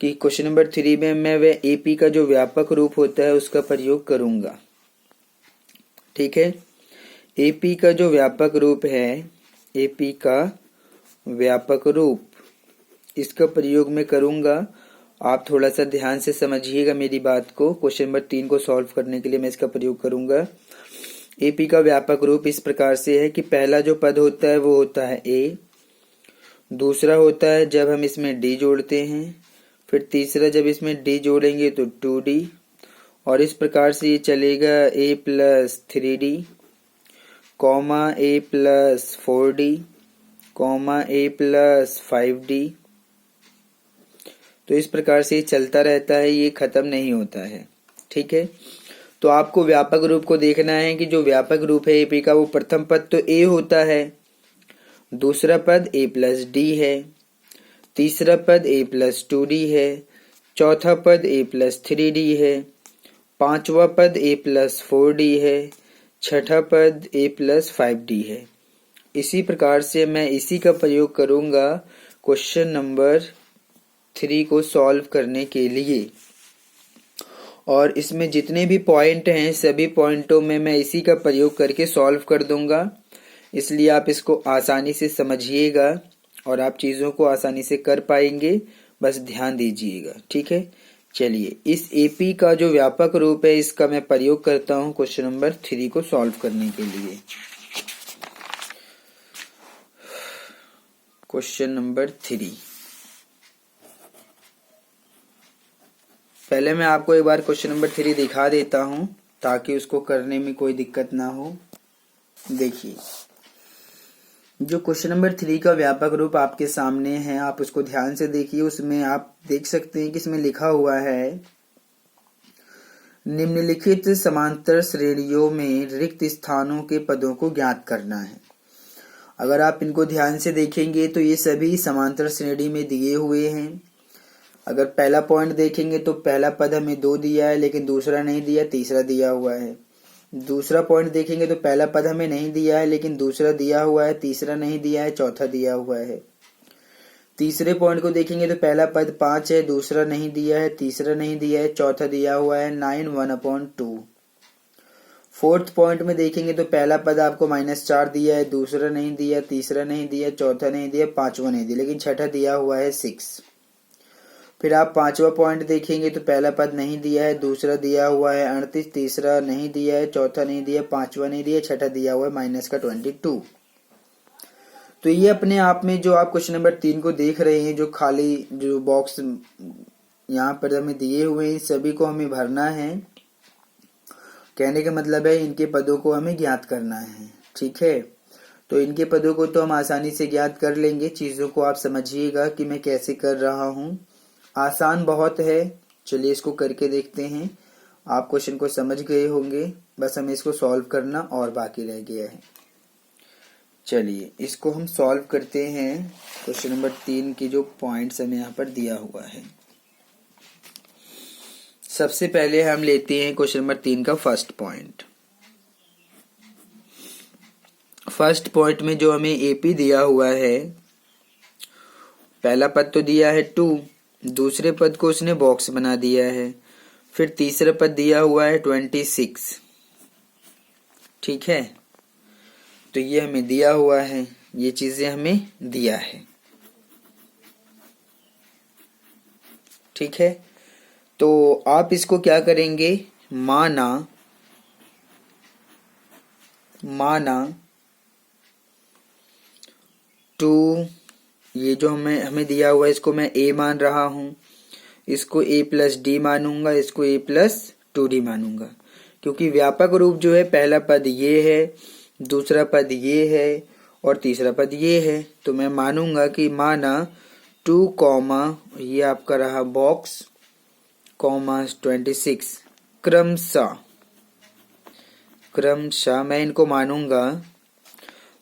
कि क्वेश्चन नंबर 3 में मैं वह एपी का जो व्यापक रूप होता है उसका प्रयोग करूंगा। ठीक है, एपी का जो व्यापक रूप है, एपी का व्यापक रूप, इसका प्रयोग मैं करूंगा। आप थोड़ा सा ध्यान से समझिएगा मेरी बात को। क्वेश्चन नंबर 3 को सॉल्व करने के लिए मैं इसका प्रयोग करूंगा। एपी का व्यापक रूप इस प्रकार से है कि पहला जो पद होता है वो होता है ए, दूसरा होता है जब हम इसमें डी जोड़ते हैं, फिर तीसरा जब इसमें डी जोड़ेंगे तो 2d, और इस प्रकार से ये चलेगा a + 3d, comma a + 4d, comma a + 5d। तो इस प्रकार से ये चलता रहता है, ये खत्म नहीं होता है। ठीक है, तो आपको व्यापक रूप को देखना है कि जो व्यापक रूप है एपी का वो प्रथम पद तो ए होता है, दूसरा पद a + d है, तीसरा पद a + 2d है, चौथा पद a + 3d है, पांचवा पद a + 4d है, छठा पद a + 5d है। इसी प्रकार से मैं इसी का प्रयोग करूंगा क्वेश्चन नंबर 3 को सॉल्व करने के लिए। और इसमें जितने भी पॉइंट हैं सभी पॉइंटों में मैं इसी का प्रयोग करके सॉल्व कर दूंगा, इसलिए आप इसको आसानी से समझिएगा और आप चीज़ों को आसानी से कर पाएंगे, बस ध्यान दीजिएगा। ठीक है, चलिए इस एपी का जो व्यापक रूप है इसका मैं प्रयोग करता हूं क्वेश्चन नंबर 3 को सॉल्व करने के लिए। Question number 3। पहले मैं आपको एक बार क्वेश्चन नंबर 3 दिखा देता हूं ताकि उसको करने में कोई दिक्कत ना हो। देखिए, जो क्वेश्चन नंबर 3 का व्यापक रूप आपके सामने है, आप उसको ध्यान से देखिए। उसमें आप देख सकते हैं कि इसमें लिखा हुआ है, निम्नलिखित समांतर श्रेणियों में रिक्त स्थानों के पदों को ज्ञात करना है। अगर आप इनको ध्यान से देखेंगे तो ये सभी समांतर श्रेणी में दिए हुए हैं। अगर पहला पॉइंट देखेंगे तो पहला पद हमें 2 दिया है लेकिन दूसरा नहीं दिया, तीसरा दिया हुआ है। दूसरा पॉइंट देखेंगे तो पहला पद हमें नहीं दिया है लेकिन दूसरा दिया हुआ है, तीसरा नहीं दिया है, चौथा दिया हुआ है। तीसरे पॉइंट को देखेंगे तो पहला पद 5 है, दूसरा नहीं दिया है, तीसरा नहीं दिया है, चौथा दिया हुआ है 9 1/2। फोर्थ पॉइंट में देखेंगे तो पहला पद आपको -4 दिया है, दूसरा नहीं दिया, तीसरा नहीं दिया, चौथा नहीं दिया, पांचवा नहीं दिया, लेकिन छठा दिया हुआ है 6। फिर आप पांचवा पॉइंट देखेंगे तो पहला पद नहीं दिया है, दूसरा दिया हुआ है 38, तीसरा नहीं दिया है, चौथा नहीं दिया, पांचवा नहीं दिया, छठा दिया हुआ है -22। तो ये अपने आप में जो आप क्वेश्चन नंबर 3 को देख रहे हैं, जो खाली जो बॉक्स यहाँ पर हमें दिए हुए हैं, सभी को हमें भरना है। कहने का मतलब है इनके पदों को हमें ज्ञात करना है। ठीक है, तो इनके पदों को तो हम आसानी से ज्ञात कर लेंगे। चीजों को आप समझिएगा कि मैं कैसे कर रहा हूँ। आसान बहुत है, चलिए इसको करके देखते हैं। आप क्वेश्चन को समझ गए होंगे, बस हमें इसको सॉल्व करना और बाकी रह गया है। चलिए इसको हम सॉल्व करते हैं। क्वेश्चन नंबर 3 की जो पॉइंट्स हमें यहाँ पर दिया हुआ है, सबसे पहले हम लेते हैं क्वेश्चन नंबर 3 का फर्स्ट पॉइंट। फर्स्ट पॉइंट में जो हमें एपी दिया हुआ है, पहला पद तो दिया है 2, दूसरे पद को उसने बॉक्स बना दिया है, फिर तीसरा पद दिया हुआ है 26। ठीक है, तो ये हमें दिया हुआ है, ये चीजें हमें दिया है। ठीक है, तो आप इसको क्या करेंगे, माना 2, ये जो हमें दिया हुआ है इसको मैं a मान रहा हूं, इसको a+d मानूंगा, इसको a+2d मानूंगा, क्योंकि व्यापक रूप जो है पहला पद ये है, दूसरा पद ये है और तीसरा पद ये है। तो मैं मानूंगा कि माना 2, ये आपका रहा बॉक्स, 26 क्रमशः मैं इनको मानूंगा।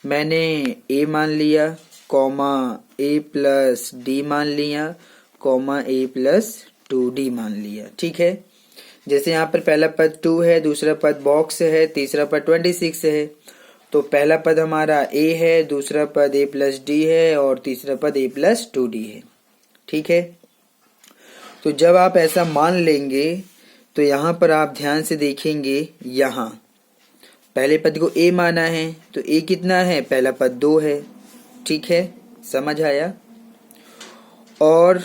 मैंने a मान लिया, a+d मान लिया, a+2d मान लिया। ठीक है, जैसे यहाँ पर पहला पद 2 है, दूसरा पद बॉक्स है, तीसरा पद 26 है, तो पहला पद हमारा a है, दूसरा पद a+d है और तीसरा पद a+2d है। ठीक है, तो जब आप ऐसा मान लेंगे तो यहाँ पर आप ध्यान से देखेंगे, यहाँ पहले पद को a माना है तो a कितना है, पहला पद 2 है। ठीक है, समझ आया। और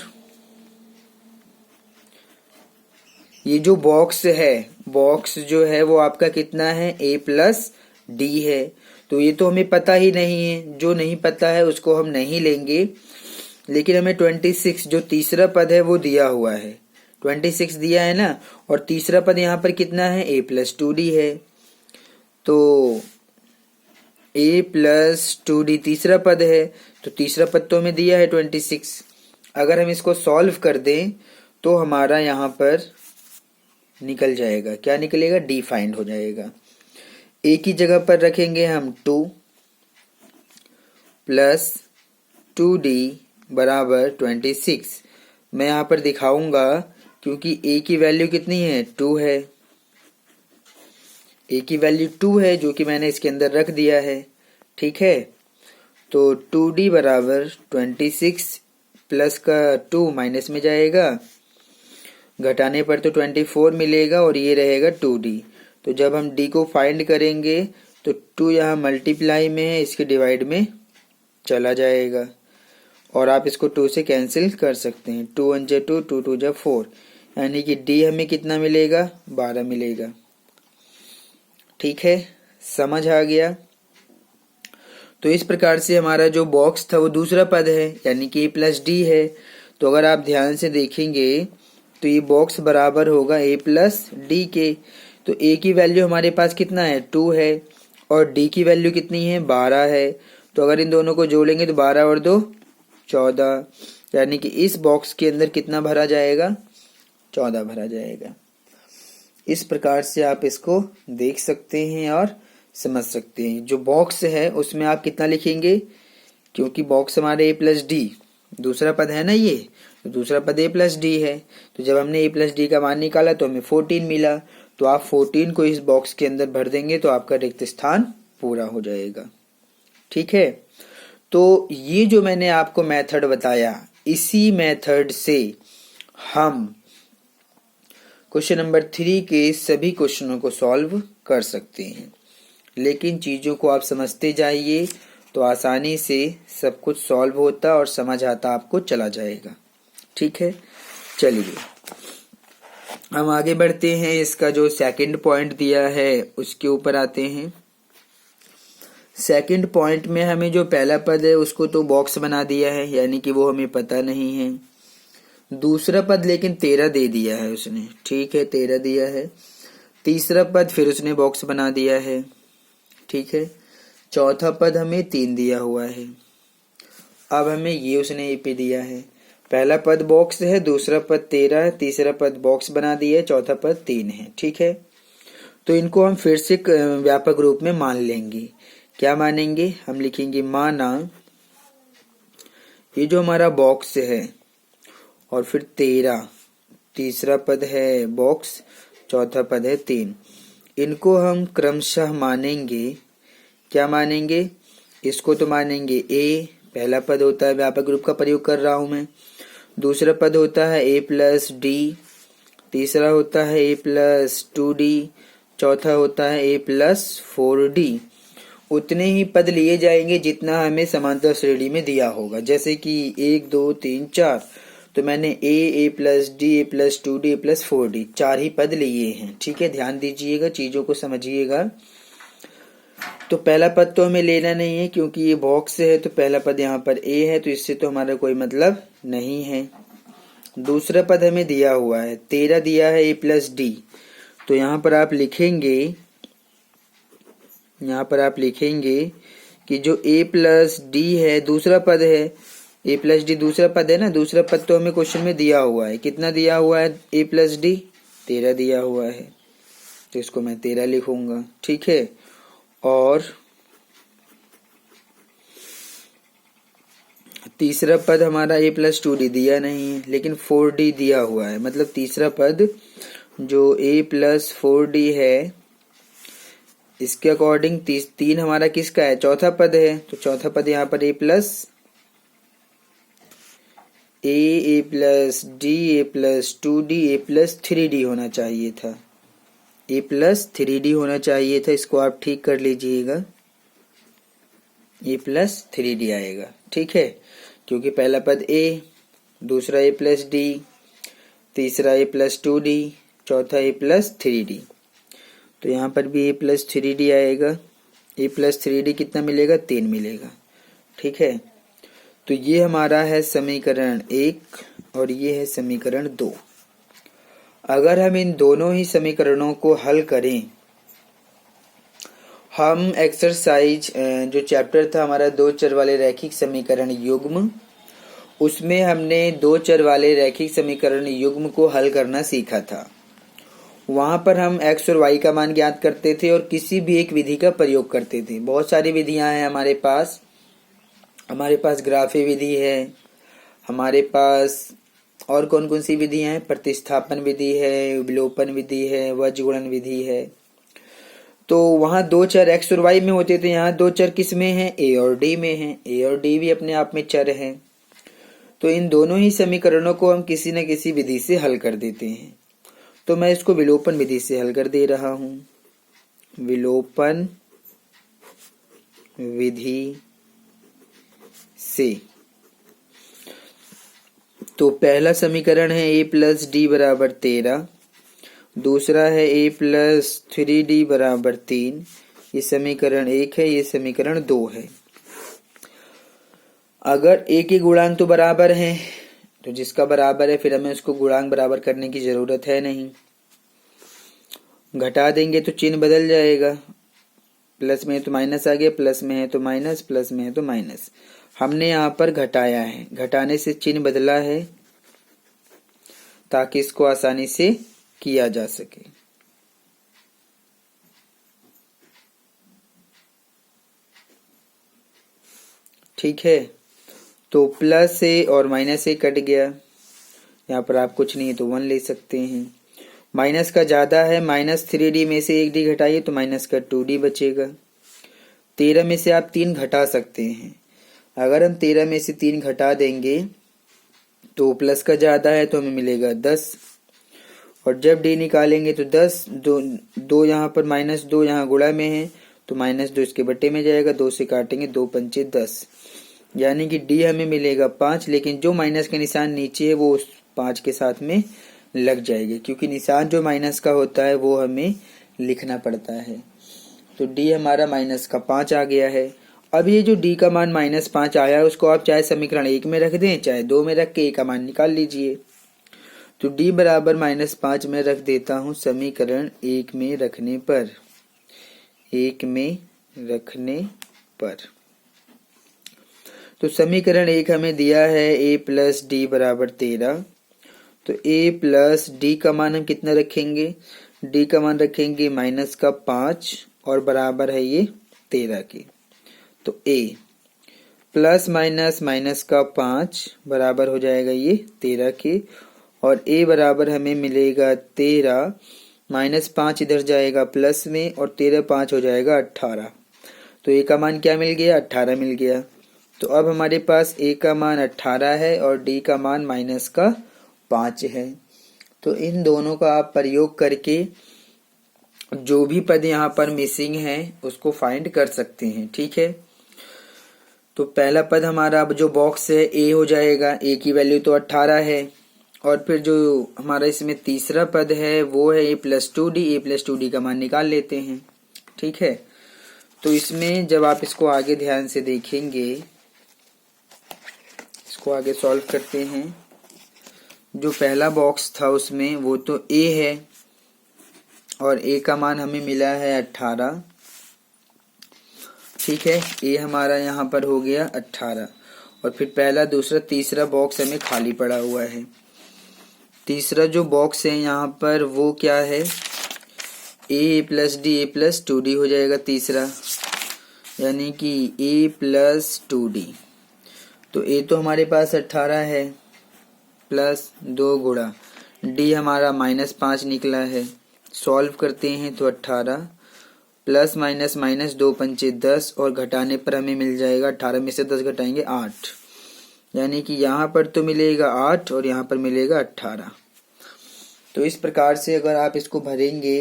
ये जो बॉक्स है, बॉक्स जो है वो आपका कितना है, a+d है। तो ये तो हमें पता ही नहीं है, जो नहीं पता है उसको हम नहीं लेंगे, लेकिन हमें 26 जो तीसरा पद है वो दिया हुआ है, 26 दिया है ना, और तीसरा पद यहाँ पर कितना है, a+2d है। तो a+2d तीसरा पद है, तो तीसरा पद तो हमें दिया है 26। अगर हम इसको सॉल्व कर दें तो हमारा यहाँ पर निकल जाएगा, क्या निकलेगा, d फाइंड हो जाएगा। a की जगह पर रखेंगे हम 2 + 2d = 26। मैं यहाँ पर दिखाऊंगा क्योंकि a की वैल्यू कितनी है, 2 है, a की वैल्यू 2 है जो कि मैंने इसके अंदर रख दिया है। ठीक है, तो 2d = 26 प्लस का 2 माइनस में जाएगा, घटाने पर तो 24 मिलेगा और ये रहेगा 2d। तो जब हम d को फाइंड करेंगे तो 2 यहाँ मल्टीप्लाई में है, इसके डिवाइड में चला जाएगा और आप इसको 2 से कैंसिल कर सकते हैं। 2 1 जा 2, 2 2 जा 4, यानी कि d हमें कितना मिलेगा, 12 मिलेगा। ठीक है, समझ आ गया। तो इस प्रकार से हमारा जो बॉक्स था वो दूसरा पद है, यानी कि a प्लस डी है। तो अगर आप ध्यान से देखेंगे तो ये बॉक्स बराबर होगा a प्लस डी के। तो a की वैल्यू हमारे पास कितना है, 2 है, और d की वैल्यू कितनी है, 12 है। तो अगर इन दोनों को जोड़ेंगे तो 12 और 2 14, यानी कि इस बॉक्स के अंदर कितना भरा जाएगा, 14 भरा जाएगा। इस प्रकार से आप इसको देख सकते हैं और समझ सकते हैं। जो बॉक्स है उसमें आप कितना लिखेंगे, क्योंकि बॉक्स हमारे a प्लस डी दूसरा पद है ना, ये तो दूसरा पद a प्लस डी है। तो जब हमने a प्लस डी का मान निकाला तो हमें 14 मिला। तो आप 14 को इस बॉक्स के अंदर भर देंगे तो आपका रिक्त स्थान पूरा हो जाएगा। ठीक है, तो ये जो मैंने आपको मेथड बताया, इसी मेथड से हम क्वेश्चन नंबर 3 के सभी क्वेश्चनों को सॉल्व कर सकते हैं। लेकिन चीज़ों को आप समझते जाइए तो आसानी से सब कुछ सॉल्व होता और समझ आता आपको चला जाएगा। ठीक है, चलिए हम आगे बढ़ते हैं। इसका जो सेकंड पॉइंट दिया है उसके ऊपर आते हैं। सेकंड पॉइंट में हमें जो पहला पद है उसको तो बॉक्स बना दिया है, यानी कि वो हमें पता नहीं है। दूसरा पद लेकिन 13 दे दिया है उसने, ठीक है 13 दिया है। तीसरा पद फिर उसने बॉक्स बना दिया है, ठीक है। चौथा पद हमें 3 दिया हुआ है। अब हमें ये उसने AP दिया है। पहला पद बॉक्स है, दूसरा पद 13 है, तीसरा पद बॉक्स बना दिया है, चौथा पद 3 है। ठीक है, तो इनको हम फिर से व्यापक रूप में मान लेंगे। क्या मानेंगे, हम लिखेंगे माना ये जो हमारा बॉक्स है और फिर 13, तीसरा पद है बॉक्स, चौथा पद है 3, इनको हम क्रमशः मानेंगे। क्या मानेंगे, इसको तो मानेंगे A, पहला पद होता है, व्यापक रूप का प्रयोग कर रहा हूं मैं। दूसरा पद होता है A प्लस डी, तीसरा होता है A प्लस 2D, चौथा होता है A प्लस 4D। उतने ही पद लिए जाएंगे जितना हमें समांतर श्रेणी में दिया होगा। जैसे कि 1 2 3 4, तो मैंने A plus D, A plus 2D, A plus 4D 4 ही पद लिए हैं। ठीक है, ध्यान दीजिएगा, चीजों को समझिएगा। तो पहला पद तो हमें लेना नहीं है क्योंकि ये बॉक्स है, तो पहला पद यहाँ पर A है, तो इससे तो हमारा कोई मतलब नहीं है। दूसरा पद हमें दिया हुआ है, 13 दिया है A प्लस डी, तो यहाँ पर आप लिखेंगे कि जो A प्लस डी है दूसरा पद है, A प्लस डी दूसरा पद है ना, दूसरा पद तो हमें क्वेश्चन में दिया हुआ है। कितना दिया हुआ है A प्लस डी, 13 दिया हुआ है, तो इसको मैं 13 लिखूंगा। ठीक है, और तीसरा पद हमारा A प्लस 2D दिया नहीं है, लेकिन 4D दिया हुआ है। मतलब तीसरा पद जो A प्लस 4D है, इसके अकॉर्डिंग 3 हमारा किसका है, चौथा पद है। तो चौथा पद यहाँ पर A plus D, A plus 2D, A plus 3D होना चाहिए था। A प्लस 3D होना चाहिए था, इसको आप ठीक कर लीजिएगा, A प्लस 3D आएगा। ठीक है, क्योंकि पहला पद A, दूसरा A प्लस डी, तीसरा A प्लस 2D, चौथा A प्लस 3D, तो यहाँ पर भी A प्लस 3D आएगा। A प्लस 3D कितना मिलेगा, 3 मिलेगा। ठीक है, तो ये हमारा है समीकरण 1 और ये है समीकरण 2। अगर हम इन दोनों ही समीकरणों को हल करें, हम एक्सरसाइज जो चैप्टर था हमारा 2 चर वाले रैखिक समीकरण युग्म, उसमें हमने 2 चर वाले रैखिक समीकरण युग्म को हल करना सीखा था। वहां पर हम x और y का मान ज्ञात करते थे और किसी भी एक विधि का प्रयोग करते थे। बहुत सारी विधियां हैं हमारे पास ग्राफी विधि है, हमारे पास और कौन कौन सी विधियां हैं, प्रतिस्थापन विधि है, विलोपन विधि है, वज्रगुणन विधि है। तो वहां 2 चर x और y में होते थे, यहाँ 2 चर किस में हैं, a और d में हैं। a और d भी अपने आप में चर हैं। तो इन दोनों ही समीकरणों को हम किसी न किसी विधि से हल कर देते हैं। तो मैं इसको विलोपन विधि से हल कर दे रहा हूं, विलोपन विधि से। तो पहला समीकरण है A प्लस डी बराबर 13, दूसरा है A प्लस 3D बराबर 3। ये समीकरण 1 है, ये समीकरण 2 है। अगर ए के गुणांक तो बराबर हैं तो जिसका बराबर है फिर हमें उसको गुणांक बराबर करने की जरूरत है नहीं। घटा देंगे तो चिन्ह बदल जाएगा, प्लस में है तो माइनस आ गया, प्लस में है तो माइनस, प्लस में है तो माइनस। हमने यहाँ पर घटाया है, घटाने से चिन्ह बदला है ताकि इसको आसानी से किया जा सके। ठीक है, तो प्लस ए और माइनस ए कट गया, यहाँ पर आप कुछ नहीं है तो 1 ले सकते हैं। माइनस का ज्यादा है, -3d में से 1d घटाइए तो माइनस का 2d बचेगा। 13 में से आप 3 घटा सकते हैं, अगर हम 13 में से 3 घटा देंगे तो प्लस का ज्यादा है तो हमें मिलेगा 10, और जब d निकालेंगे तो 10, दो यहाँ पर -2 यहाँ गुणा में है तो -2 इसके बट्टे में जाएगा, 2 से काटेंगे 2 पंचे 10, यानी कि d हमें मिलेगा 5, लेकिन जो माइनस का निशान नीचे है वो उस 5 के साथ में लग जाएगी, क्योंकि निशान जो माइनस का होता है वो हमें लिखना पड़ता है। तो d हमारा -5 आ गया है। अब ये जो d का मान -5 आया है उसको आप चाहे समीकरण 1 में रख दें चाहे 2 में रख के a का मान निकाल लीजिए। तो d बराबर -5 में रख देता हूँ समीकरण 1 में रखने पर, 1 में रखने पर। तो समीकरण 1 हमें दिया है a प्लस डी बराबर 13, तो a प्लस डी का मान हम कितना रखेंगे, d का मान रखेंगे -5 और बराबर है ये 13 के। तो a प्लस माइनस माइनस का 5 बराबर हो जाएगा ये 13 के, और a बराबर हमें मिलेगा 13, -5 इधर जाएगा प्लस में और 13 5 हो जाएगा 18। तो a का मान क्या मिल गया, 18 मिल गया। तो अब हमारे पास a का मान 18 है और d का मान -5 है। तो इन दोनों का आप प्रयोग करके जो भी पद यहाँ पर मिसिंग है उसको फाइंड कर सकते हैं। ठीक है, तो पहला पद हमारा अब जो बॉक्स है a हो जाएगा, a की वैल्यू तो 18 है, और फिर जो हमारा इसमें तीसरा पद है वो है a प्लस 2d का मान निकाल लेते हैं। ठीक है, तो इसमें जब आप इसको आगे ध्यान से देखेंगे, इसको आगे सॉल्व करते हैं, जो पहला बॉक्स था उसमें वो तो a है और a का मान हमें मिला है 18। ठीक है, a हमारा यहाँ पर हो गया 18, और फिर पहला दूसरा तीसरा बॉक्स हमें खाली पड़ा हुआ है। तीसरा जो बॉक्स है यहाँ पर वो क्या है, a प्लस d हो जाएगा तीसरा, यानी कि a प्लस 2d। तो a तो हमारे पास 18 है प्लस 2 गुणा d हमारा -5 निकला है, सॉल्व करते हैं तो 18 प्लस माइनस माइनस 2 पंचे 10, और घटाने पर हमें मिल जाएगा 18 में से 10 घटाएंगे 8, यानी कि यहाँ पर तो मिलेगा 8 और यहाँ पर मिलेगा 18। तो इस प्रकार से अगर आप इसको भरेंगे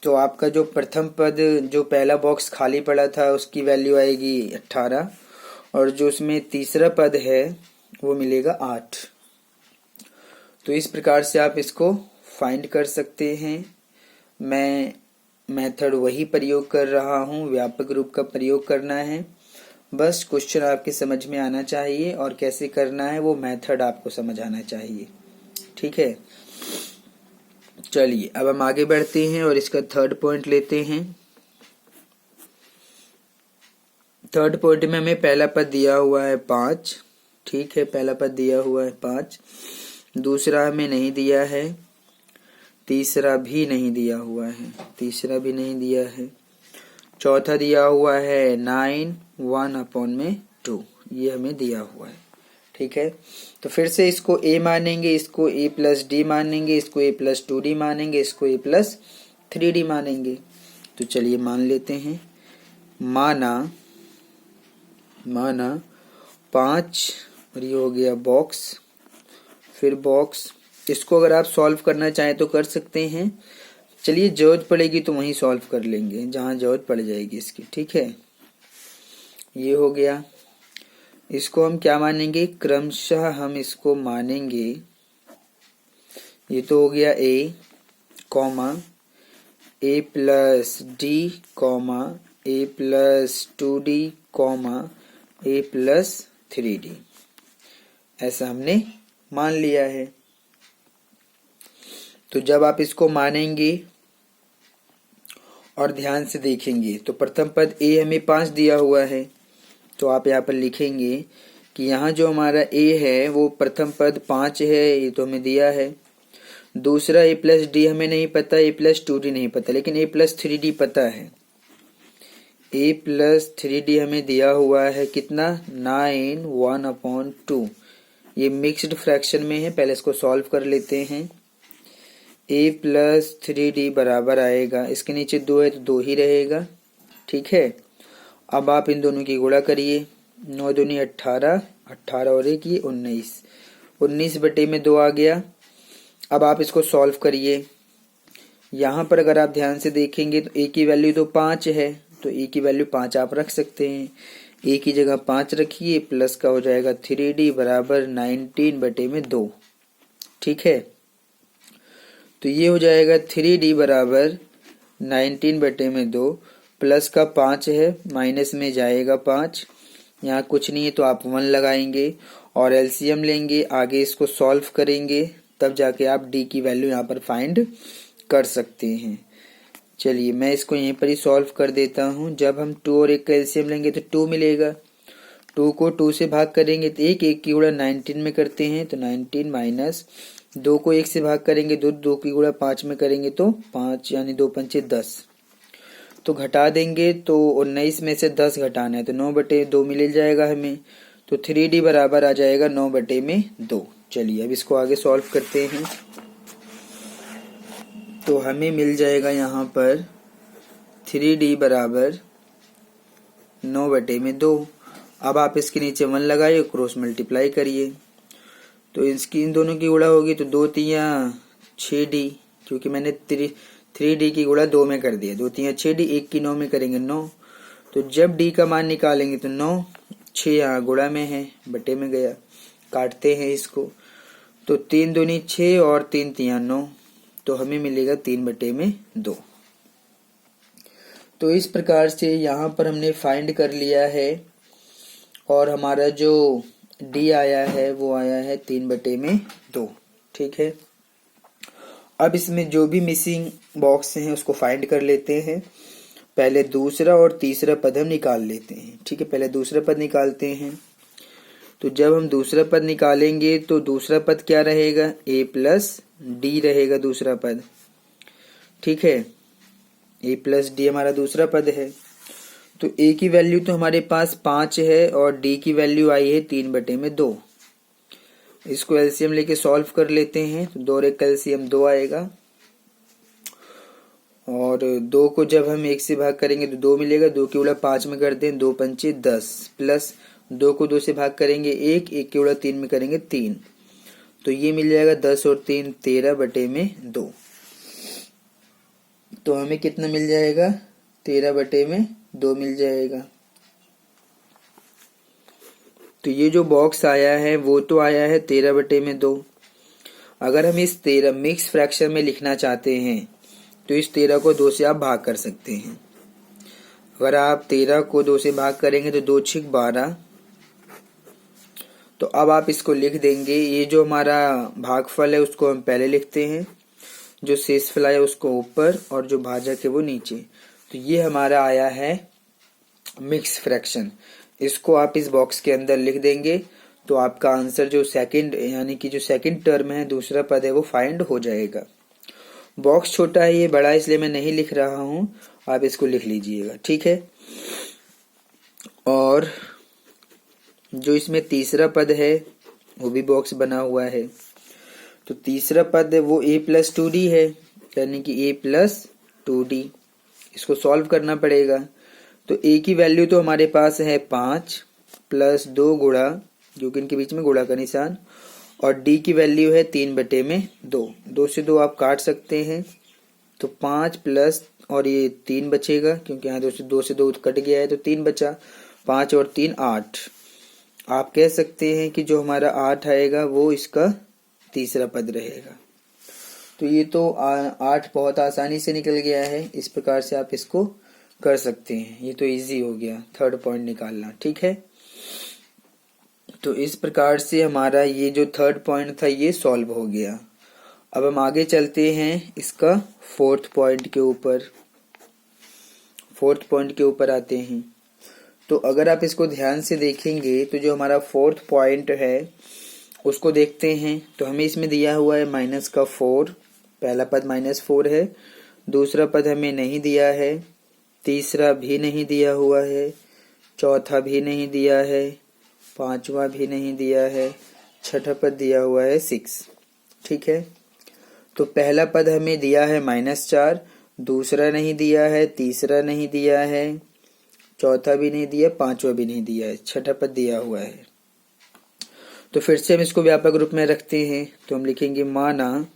तो आपका जो प्रथम पद, जो पहला बॉक्स खाली पड़ा था उसकी वैल्यू आएगी 18, और जो उसमें तीसरा पद है वो मिलेगा 8। तो इस प्रकार से आप इसको फाइंड कर सकते हैं। मैं मेथड वही प्रयोग कर रहा हूँ, व्यापक रूप का प्रयोग करना है, बस क्वेश्चन आपके समझ में आना चाहिए और कैसे करना है वो मेथड आपको समझ आना चाहिए। ठीक है, चलिए अब हम आगे बढ़ते हैं और इसका थर्ड पॉइंट लेते हैं। थर्ड पॉइंट में हमें पहला पद दिया हुआ है 5। ठीक है, पहला पद दिया हुआ है 5, दूसरा हमें नहीं दिया है, तीसरा भी नहीं दिया हुआ है, तीसरा भी नहीं दिया है, चौथा दिया हुआ है 9 1/2, ये हमें दिया हुआ है। ठीक है, तो फिर से इसको a मानेंगे, इसको a प्लस डी मानेंगे, इसको a प्लस 2d मानेंगे, इसको a प्लस 3d मानेंगे। तो चलिए मान लेते हैं। माना 5, और ये हो गया बॉक्स, फिर बॉक्स। इसको अगर आप सॉल्व करना चाहें तो कर सकते हैं, चलिए जरूरत पड़ेगी तो वहीं सॉल्व कर लेंगे जहां जरूरत पड़ जाएगी इसकी। ठीक है, ये हो गया। इसको हम क्या मानेंगे, क्रमशः हम इसको मानेंगे, ये तो हो गया a comma a plus D comma a plus 2d comma a plus 3D, ऐसा हमने मान लिया है। तो जब आप इसको मानेंगे और ध्यान से देखेंगे तो प्रथम पद a हमें 5 दिया हुआ है, तो आप यहाँ पर लिखेंगे कि यहाँ जो हमारा a है वो प्रथम पद 5 है, ये तो हमें दिया है। दूसरा a प्लस डी हमें नहीं पता, a प्लस 2d नहीं पता, लेकिन a प्लस 3d पता है। a प्लस 3d हमें दिया हुआ है कितना, 9 1/2। ये मिक्स्ड फ्रैक्शन में है, पहले इसको सॉल्व कर लेते हैं। a प्लस 3d बराबर आएगा, इसके नीचे 2 है तो 2 ही रहेगा, ठीक है। अब आप इन दोनों की गुणा करिए, 9 दूनी 18, 18 और 1 ये 19, 19 बटे में 2 आ गया। अब आप इसको सॉल्व करिए। यहाँ पर अगर आप ध्यान से देखेंगे तो a की वैल्यू तो 5 है, तो a की वैल्यू 5 आप रख सकते हैं। a की जगह 5 रखिए, प्लस का हो जाएगा 3d बराबर 19 बटे में 2, ठीक है। तो ये हो जाएगा 3d बराबर 19 बटे में 2, प्लस का 5 है, माइनस में जाएगा 5, यहाँ कुछ नहीं है तो आप 1 लगाएंगे और एलसीएम लेंगे, आगे इसको सॉल्व करेंगे, तब जाके आप d की वैल्यू यहाँ पर फाइंड कर सकते हैं। चलिए मैं इसको यहीं पर ही सॉल्व कर देता हूँ। जब हम 2 और 1 का एलसीएम लेंगे तो 2 मिलेगा, 2 को 2 से भाग करेंगे तो 1 1 की गुणा 19 में करते हैं तो 19 माइनस 2 को 1 से भाग करेंगे, 2 की गुणा 5 में करेंगे तो 5, यानी 2 पंचे 10, तो घटा देंगे तो 19 में से 10 घटाना है तो 9 बटे 2 मिल जाएगा हमें, तो 3d बराबर आ जाएगा 9 बटे में 2। चलिए अब इसको आगे सॉल्व करते हैं। तो हमें मिल जाएगा यहाँ पर 3d बराबर 9 बटे में 2। अब आप इसके नीचे 1 लगाइए, क्रॉस मल्टीप्लाई करिए, तो इसकी इन दोनों की गुणा होगी तो 2 तिया 6d, क्योंकि मैंने 3d की गुणा 2 में कर दिया, 2 तिया 6d, 1 की 9 में करेंगे 9, तो जब d का मान निकालेंगे तो 9, 6 यहाँ गुणा में है, बटे में गया, काटते हैं इसको, तो 3 दूनी 6 और 3 तिया 9, तो हमें मिलेगा 3 बटे में 2। तो इस प्रकार से यहाँ पर हमने फाइंड कर लिया है और हमारा जो d आया है वो आया है 3 बटे में 2, ठीक है। अब इसमें जो भी मिसिंग बॉक्स हैं उसको फाइंड कर लेते हैं। पहले दूसरा और तीसरा पद हम निकाल लेते हैं, ठीक है। पहले दूसरा पद निकालते हैं, तो जब हम दूसरा पद निकालेंगे तो दूसरा पद क्या रहेगा, a प्लस डी रहेगा दूसरा पद, ठीक है। a प्लस डी हमारा दूसरा पद है। तो a की वैल्यू तो हमारे पास 5 है और d की वैल्यू आई है 3 बटे में 2। इसको एलसीएम लेके सॉल्व कर लेते हैं, तो 2 और 1 का एलसीएम 2 आएगा और 2 को जब हम 1 से भाग करेंगे तो 2 मिलेगा, 2 की गुणा 5 में करते हैं 2 पंचे 10, प्लस 2 को 2 से भाग करेंगे 1, 1 की गुणा 3 में करेंगे 3, तो ये मिल जाएगा 10 और 3 13 बटे में 2। तो हमें कितना मिल जाएगा, 13 बटे में 2 मिल जाएगा। तो ये जो बॉक्स आया है वो तो आया है 13 बटे में 2। अगर हम इस 13 मिक्स फ्रैक्शन में लिखना चाहते हैं तो इस 13 को 2 से आप भाग कर सकते हैं। अगर आप 13 को 2 से भाग करेंगे तो 2 6 12, तो अब आप इसको लिख देंगे। ये जो हमारा भागफल है उसको हम पहले लिखते हैं, जो शेषफल है उसको ऊपर और जो भाजक है वो नीचे। तो ये हमारा आया है मिक्स फ्रैक्शन, इसको आप इस बॉक्स के अंदर लिख देंगे तो आपका आंसर जो सेकंड, यानी कि जो सेकंड टर्म है दूसरा पद है वो फाइंड हो जाएगा। बॉक्स छोटा है, ये बड़ा है, इसलिए मैं नहीं लिख रहा हूं, आप इसको लिख लीजिएगा, ठीक है। और जो इसमें तीसरा पद है वो भी बॉक्स बना हुआ है। तो तीसरा पद है वो a प्लस 2d है, यानी कि a प्लस 2d, इसको सॉल्व करना पड़ेगा। तो a की वैल्यू तो हमारे पास है 5 प्लस 2 गुणा, जो कि इनके बीच में गुणा का निशान, और d की वैल्यू है 3 बटे में 2, 2 से 2 आप काट सकते हैं, तो 5 प्लस और ये 3 बचेगा, क्योंकि यहाँ 2 से 2 कट गया है तो 3 बचा, 5 और 3 8। आप कह सकते हैं कि जो हमारा 8 आएगा वो इसका तीसरा पद रहेगा। तो ये तो 8 बहुत आसानी से निकल गया है, इस प्रकार से आप इसको कर सकते हैं। ये तो इजी हो गया थर्ड पॉइंट निकालना, ठीक है। तो इस प्रकार से हमारा ये जो थर्ड पॉइंट था ये सॉल्व हो गया। अब हम आगे चलते हैं इसका फोर्थ पॉइंट के ऊपर आते हैं। तो अगर आप इसको ध्यान से देखेंगे तो जो हमारा फोर्थ पॉइंट है उसको देखते हैं तो हमें इसमें दिया हुआ है -4। पहला पद -4 है, दूसरा पद हमें नहीं दिया है, तीसरा भी नहीं दिया हुआ है, चौथा भी नहीं दिया है, पांचवा भी नहीं दिया है, छठा पद दिया हुआ है 6। ठीक है, तो पहला पद हमें दिया है -4, दूसरा नहीं दिया है, तीसरा नहीं दिया है, चौथा भी नहीं दिया, पांचवा भी नहीं दिया है, छठा पद दिया हुआ है। तो फिर से हम इसको व्यापक रूप में रखते हैं तो हम लिखेंगे माना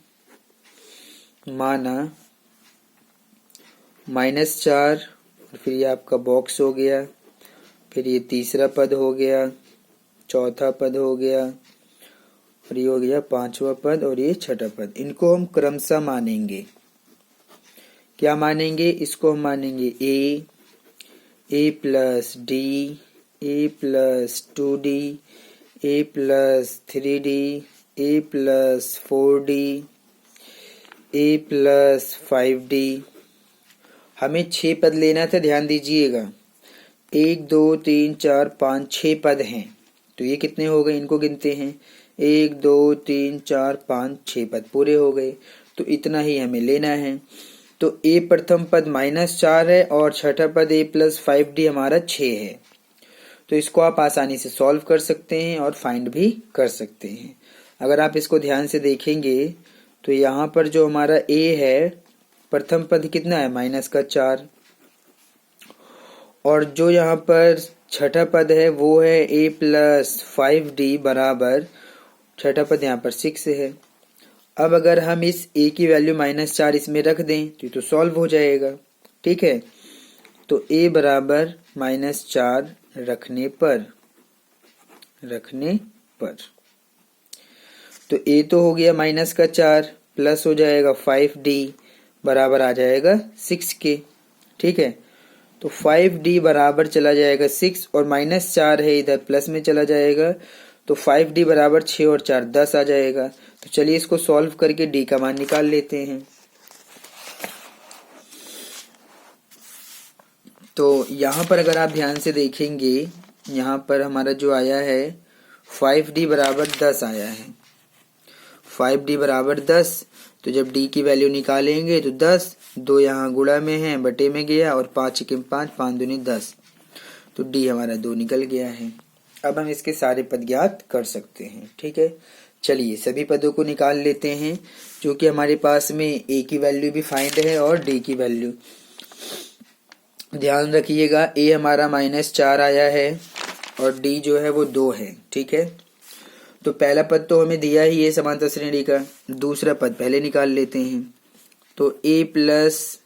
-4 और फिर ये आपका बॉक्स हो गया, फिर ये तीसरा पद हो गया, चौथा पद हो गया और ये हो गया पांचवा पद और ये छठा पद। इनको हम क्रमशः मानेंगे। क्या मानेंगे? इसको हम मानेंगे a plus D, a plus 2d, a plus 3d, a plus 4d, a plus 5d। हमें 6 पद लेना था, ध्यान दीजिएगा। 1 2 3 4 5 6 पद हैं, तो ये कितने हो गए इनको गिनते हैं। 1 2 3 4 5 6 पद पूरे हो गए, तो इतना ही हमें लेना है। तो a प्रथम पद -4 है और छठा पद a प्लस 5d हमारा 6 है। तो इसको आप आसानी से सॉल्व कर सकते हैं और फाइंड भी कर सकते हैं। अगर आप इसको ध्यान से देखेंगे तो यहाँ पर जो हमारा a है, प्रथम पद कितना है -4, और जो यहाँ पर छठा पद है वो है a प्लस 5d बराबर, छठा पद यहाँ पर 6 है। अब अगर हम इस a की वैल्यू -4 इसमें रख दें तो ये तो सॉल्व हो जाएगा। ठीक है, तो a बराबर -4 रखने पर तो a तो हो गया -4 प्लस हो जाएगा 5d बराबर आ जाएगा 6 के। ठीक है, तो 5d बराबर चला जाएगा 6 और -4 है इधर प्लस में चला जाएगा, तो 5d बराबर 6 और 4 10 आ जाएगा। तो चलिए इसको सॉल्व करके d का मान निकाल लेते हैं। तो यहाँ पर अगर आप ध्यान से देखेंगे, यहाँ पर हमारा जो आया है 5d बराबर 10 आया है। 5d बराबर 10, तो जब d की वैल्यू निकालेंगे तो 10, 2 यहाँ गुणा में है, बटे में गया, और 5 के 5, 5 दूनी 10, तो d हमारा 2 निकल गया है। अब हम इसके सारे पद ज्ञात कर सकते हैं। ठीक है, चलिए सभी पदों को निकाल लेते हैं, क्योंकि हमारे पास में a की वैल्यू भी फाइंड है और d की वैल्यू। ध्यान रखिएगा, a हमारा -4 आया है और d जो है वो 2 है। ठीक है, तो पहला पद तो हमें दिया ही है समांतर श्रेणी का, दूसरा पद पहले निकाल लेते हैं। तो a प्लस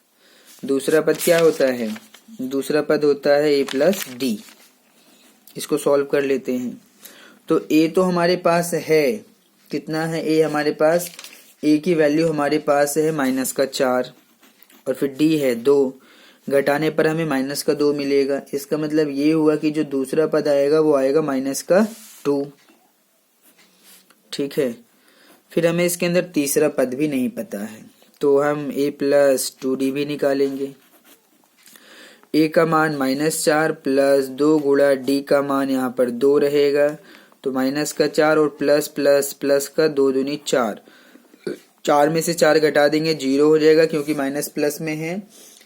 दूसरा पद क्या होता है? दूसरा पद होता है a प्लस डी। इसको सॉल्व कर लेते हैं। तो a तो हमारे पास है, कितना है a हमारे पास? a की वैल्यू हमारे पास है -4 और फिर d है 2, घटाने पर हमें -2 मिलेगा। इसका मतलब ये हुआ कि जो दूसरा पद आएगा वो आएगा -2। ठीक है, फिर हमें इसके अंदर तीसरा पद भी नहीं पता है, तो हम a प्लस 2d भी निकालेंगे। a का मान -4 प्लस 2 गुणा d का मान यहाँ पर 2 रहेगा, तो -4 और प्लस प्लस प्लस का 2 दूनी 4, 4 में से 4 घटा देंगे 0 हो जाएगा, क्योंकि माइनस प्लस में है।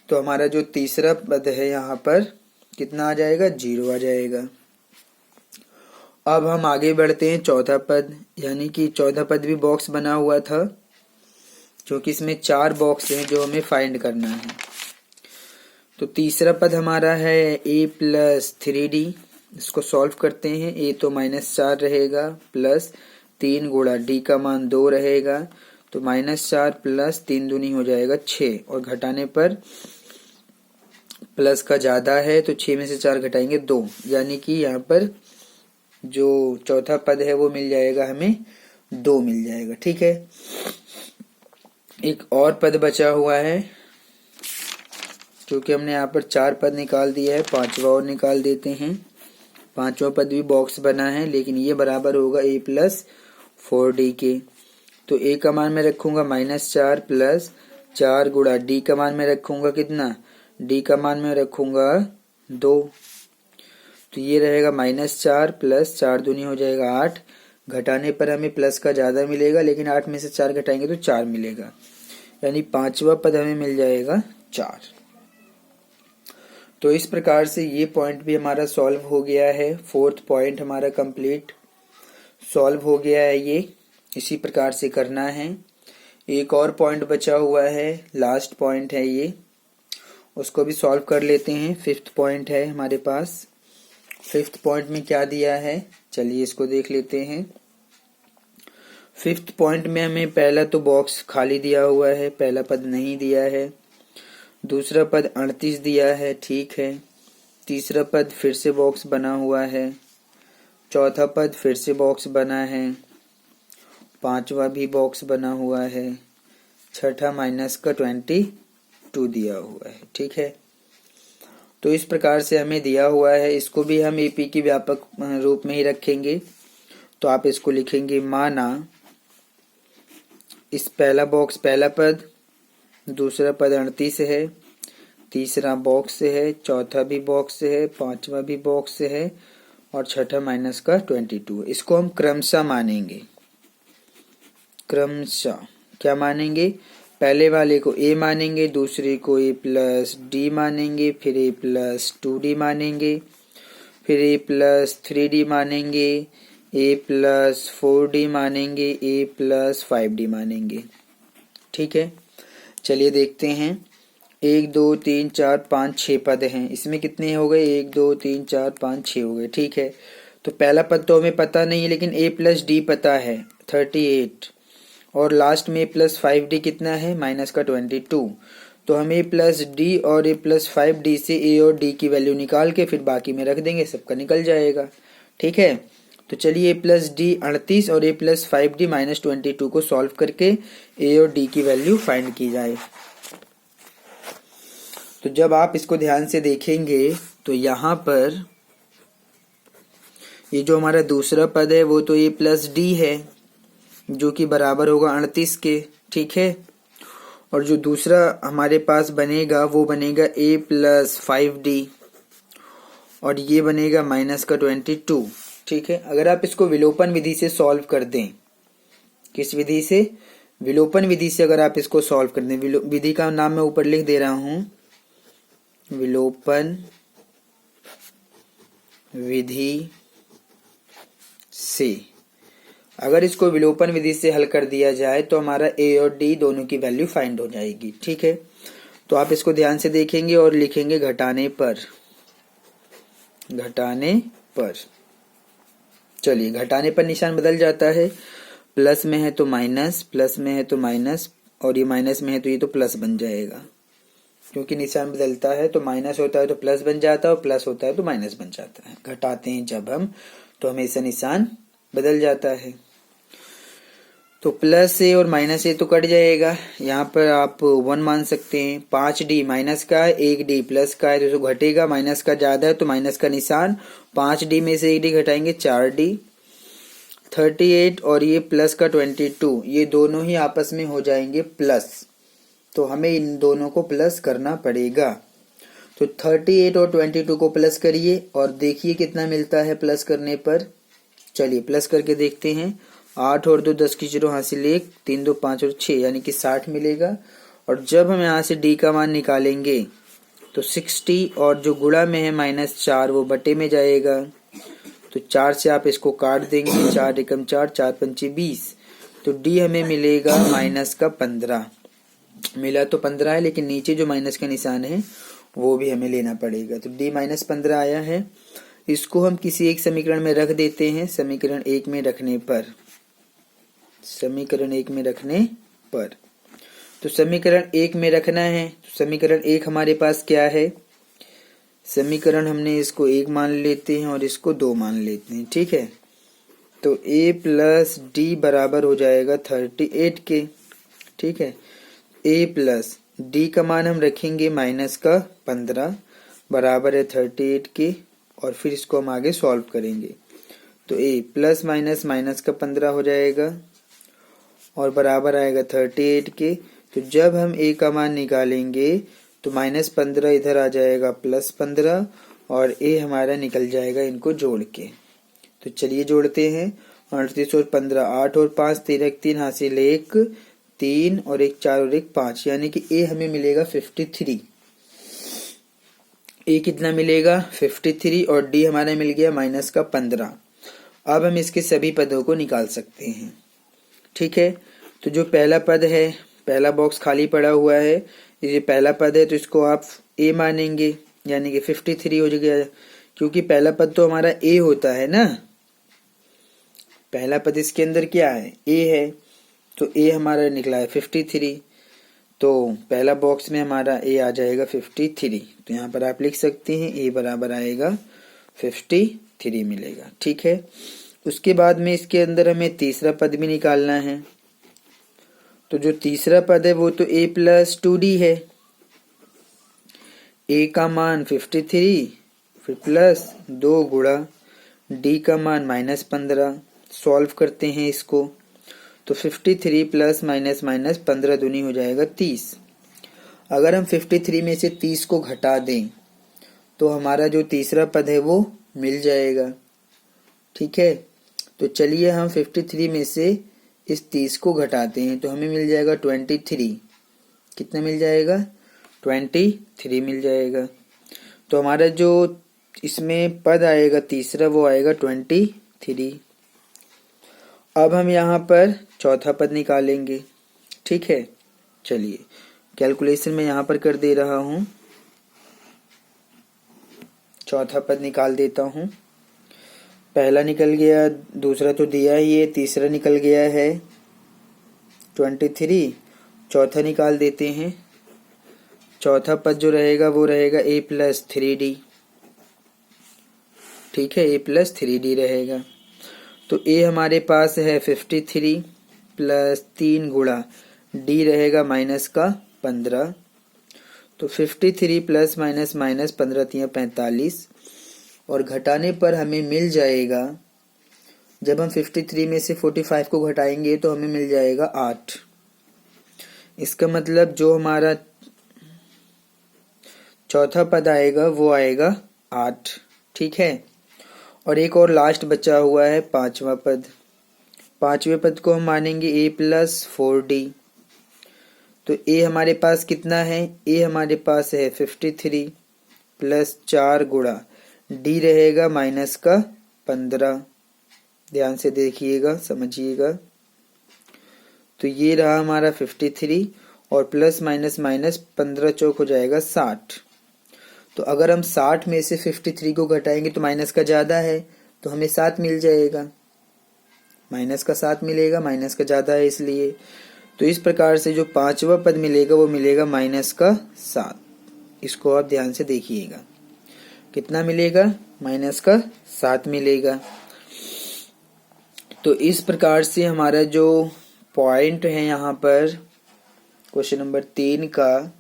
तो हमारा जो तीसरा पद है यहाँ पर कितना आ जाएगा? 0 आ जाएगा। अब हम आगे बढ़ते हैं चौथा पद, यानी कि चौथा पद भी बॉक्स बना हुआ था, क्योंकि इसमें 4 बॉक्स हैं जो हमें फाइंड करना है। तो तीसरा पद हमारा है a प्लस 3d। इसको सॉल्व करते हैं। a तो -4 रहेगा प्लस 3 गुणा d का मान 2 रहेगा, तो -4 प्लस 3 दूनी हो जाएगा 6, और घटाने पर प्लस का ज्यादा है तो 6 में से 4 घटाएंगे 2, यानी कि यहाँ पर जो चौथा पद है वो मिल जाएगा हमें 2 मिल जाएगा। ठीक है, एक और पद बचा हुआ है, क्योंकि हमने यहाँ पर 4 पद निकाल दिया है, 5वां और निकाल देते हैं। पांचवा पद भी बॉक्स बना है, लेकिन ये बराबर होगा a प्लस 4d के। तो a का मान मैं रखूंगा -4 प्लस 4 गुणा d का मान मैं रखूंगा कितना, d का मान मैं रखूंगा 2। तो ये रहेगा -4 प्लस 4 दूनी हो जाएगा 8। घटाने पर हमें प्लस का ज्यादा मिलेगा, लेकिन 8 में से 4 घटाएंगे तो 4 मिलेगा, यानी पांचवा पद हमें मिल जाएगा 4। तो इस प्रकार से ये पॉइंट भी हमारा सॉल्व हो गया है। फोर्थ पॉइंट हमारा कंप्लीट सॉल्व हो गया है। ये इसी प्रकार से करना है। एक और पॉइंट बचा हुआ है, लास्ट पॉइंट है ये, उसको भी सॉल्व कर लेते हैं। फिफ्थ पॉइंट है हमारे पास। फिफ्थ पॉइंट में क्या दिया है, चलिए इसको देख लेते हैं। फिफ्थ पॉइंट में हमें पहला तो बॉक्स खाली दिया हुआ है, पहला पद नहीं दिया है। दूसरा पद 38 दिया है, ठीक है। तीसरा पद फिर से बॉक्स बना हुआ है। चौथा पद फिर से बॉक्स बना है। पांचवा भी बॉक्स बना हुआ है। छठा -22 दिया हुआ है, ठीक है। तो इस प्रकार से हमें दिया हुआ है। इसको भी हम एपी की व्यापक रूप में ही रखेंगे। तो आप इसको लिखेंगे, माना इस पहला बॉक्स पहला पद, दूसरा पद 38 है, तीसरा बॉक्स है, चौथा भी बॉक्स है, पांचवा भी बॉक्स है और छठा -22। इसको हम क्रमशः मानेंगे। क्रमशः क्या मानेंगे, पहले वाले को a मानेंगे, दूसरे को a प्लस डी मानेंगे, फिर a प्लस 2d मानेंगे, फिर a प्लस 3d मानेंगे, a प्लस 4d मानेंगे, a प्लस 5d मानेंगे, ठीक है। चलिए देखते हैं। 1 2 3 4 5 6 पद हैं। इसमें कितने हो गए, 1 2 3 4 5 6 हो गए, ठीक है। तो पहला पद तो हमें पता नहीं है, लेकिन a प्लस डी पता है 38, और लास्ट में +5d कितना है, -22। तो हम a प्लस डी और a प्लस 5d से a और d की वैल्यू निकाल के फिर बाकी में रख देंगे, सबका निकल जाएगा, ठीक है। तो चलिए a प्लस डी 38 और a प्लस 5d -22 को सॉल्व करके a और d की वैल्यू फाइंड की जाए। तो जब आप इसको ध्यान से देखेंगे तो यहाँ पर ये जो हमारा दूसरा पद है वो तो a प्लस डी है, जो कि बराबर होगा 38 के, ठीक है। और जो दूसरा हमारे पास बनेगा वो बनेगा a प्लस 5d और ये बनेगा -22, ठीक है। अगर आप इसको विलोपन विधि से सॉल्व कर दें, किस विधि से, विलोपन विधि से अगर आप इसको सॉल्व कर दें, विधि का नाम मैं ऊपर लिख दे रहा हूं, विलोपन विधि से अगर इसको विलोपन विधि से हल कर दिया जाए तो हमारा a और d दोनों की वैल्यू फाइंड हो जाएगी, ठीक है। तो आप इसको ध्यान से देखेंगे और लिखेंगे घटाने पर, घटाने पर। चलिए घटाने पर निशान बदल जाता है, प्लस में है तो माइनस, प्लस में है तो माइनस, और ये माइनस में है तो ये तो प्लस बन जाएगा, क्योंकि निशान बदलता है। तो माइनस होता है तो प्लस बन जाता है और प्लस होता है तो माइनस बन जाता है। घटाते हैं जब हम तो हमेशा निशान बदल जाता है। तो प्लस से और माइनस से तो कट जाएगा, यहाँ पर आप 1 मान सकते हैं। 5d माइनस का है, 1d प्लस का है, तो घटेगा, माइनस का ज्यादा है तो माइनस का निशान, 5d में से 1d घटाएंगे 4d। 38 और ये प्लस का 22, ये दोनों ही आपस में हो जाएंगे प्लस, तो हमें इन दोनों को प्लस करना पड़ेगा। तो 38 और 22 को प्लस करिए और देखिए कितना मिलता है प्लस करने पर। चलिए प्लस करके देखते हैं। 8 और 2 10 की 0 हासिल 1, 3 2 5 और 6 यानी कि 60 मिलेगा। और जब हम यहाँ से d का मान निकालेंगे तो 60 और जो गुणा में है -4 वो बटे में जाएगा। तो 4 से आप इसको काट देंगे, 4 एकम 4, 4 पंचे 20। तो d हमें मिलेगा -15 मिला तो 15 है, लेकिन नीचे जो माइनस का निशान है वो भी हमें लेना पड़ेगा। तो d -15 आया है। इसको हम किसी एक समीकरण में रख देते हैं। समीकरण 1 में रखने पर, समीकरण 1 में रखने पर, तो समीकरण 1 में रखना है। तो समीकरण 1 हमारे पास क्या है, समीकरण हमने इसको 1 मान लेते हैं और इसको 2 मान लेते हैं, ठीक है। तो a प्लस डी बराबर हो जाएगा 38 के, ठीक है। a प्लस डी का मान हम रखेंगे -15 बराबर है 38 के, और फिर इसको हम आगे सॉल्व करेंगे। तो ए प्लस माइनस माइनस का 15 हो जाएगा और बराबर आएगा 38 के। तो जब हम ए का मान निकालेंगे तो -15 इधर आ जाएगा +15 और ए हमारा निकल जाएगा इनको जोड़ के। तो चलिए जोड़ते हैं। 38 और 15 8 और 5 13 3 हासिल 1 3 और 1 4 और 1 5 यानी कि ए हमें मिलेगा 53। ए कितना मिलेगा 53 और डी हमारा मिल गया -15। अब हम इसके सभी पदों को निकाल सकते हैं। ठीक है, तो जो पहला पद है, पहला बॉक्स खाली पड़ा हुआ है, ये पहला पद है तो इसको आप ए मानेंगे यानी कि 53 हो गया, क्योंकि पहला पद तो हमारा ए होता है ना। पहला पद इसके अंदर क्या है, ए है, तो ए हमारा निकला है 53। तो पहला बॉक्स में हमारा ए आ जाएगा 53। तो यहाँ पर आप लिख सकते हैं ए बराबर आएगा 53 मिलेगा। ठीक है, उसके बाद में इसके अंदर हमें तीसरा पद भी निकालना है। तो जो तीसरा पद है वो तो a + 2d है। a का मान 53 फिर प्लस 2 गुणा d का मान -15। सॉल्व करते हैं इसको। तो 53 प्लस माइनस माइनस 15 दूनी हो जाएगा 30। अगर हम 53 में से 30 को घटा दें तो हमारा जो तीसरा पद है वो मिल जाएगा। ठीक है, तो चलिए हम 53 में से इस 30 को घटाते हैं तो हमें मिल जाएगा 23। कितना मिल जाएगा 23 मिल जाएगा। तो हमारा जो इसमें पद आएगा तीसरा वो आएगा 23। अब हम यहाँ पर चौथा पद निकालेंगे। ठीक है, चलिए कैलकुलेशन में यहाँ पर कर दे रहा हूँ। चौथा पद निकाल देता हूँ। पहला निकल गया, दूसरा तो दिया ही है, तीसरा निकल गया है 23। चौथा निकाल देते हैं। चौथा पद जो रहेगा वो रहेगा a + 3d। ठीक है, a + 3d रहेगा। तो a हमारे पास है 53 प्लस 3 गुणा d रहेगा -15। तो 53 प्लस माइनस माइनस 15 × 45 और घटाने पर हमें मिल जाएगा, जब हम 53 में से 45 को घटाएंगे तो हमें मिल जाएगा 8। इसका मतलब जो हमारा चौथा पद आएगा वो आएगा 8। ठीक है, और एक और लास्ट बचा हुआ है पांचवा पद। पांचवें पद को हम मानेंगे a + 4d। तो a हमारे पास कितना है, a हमारे पास है 53 प्लस 4 गुणा d रहेगा -15। ध्यान से देखिएगा, समझिएगा। तो ये रहा हमारा 53 और प्लस माइनस माइनस 15 चौक हो जाएगा 60। तो अगर हम 60 में से 53 को घटाएंगे तो माइनस का ज्यादा है तो हमें 7 मिल जाएगा। माइनस का 7 मिलेगा, माइनस का ज्यादा है इसलिए। तो इस प्रकार से जो पांचवा पद मिलेगा वो मिलेगा -7। इसको आप ध्यान से देखिएगा, कितना मिलेगा -7 मिलेगा। तो इस प्रकार से हमारा जो पॉइंट है यहाँ पर क्वेश्चन नंबर 3 का,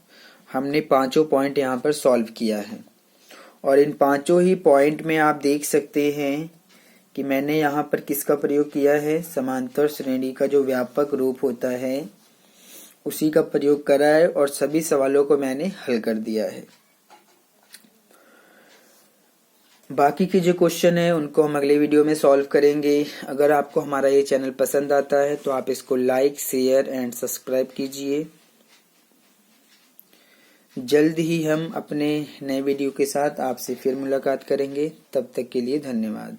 हमने पांचों पॉइंट यहाँ पर सॉल्व किया है। और इन पांचों ही पॉइंट में आप देख सकते हैं कि मैंने यहाँ पर किसका प्रयोग किया है, समांतर श्रेणी का जो व्यापक रूप होता है उसी का प्रयोग करा है और सभी सवालों को मैंने हल कर दिया है। बाकी के जो क्वेश्चन है उनको हम अगले वीडियो में सॉल्व करेंगे। अगर आपको हमारा ये चैनल पसंद आता है तो आप इसको लाइक, शेयर एंड सब्सक्राइब कीजिए। जल्द ही हम अपने नए वीडियो के साथ आपसे फिर मुलाकात करेंगे। तब तक के लिए धन्यवाद।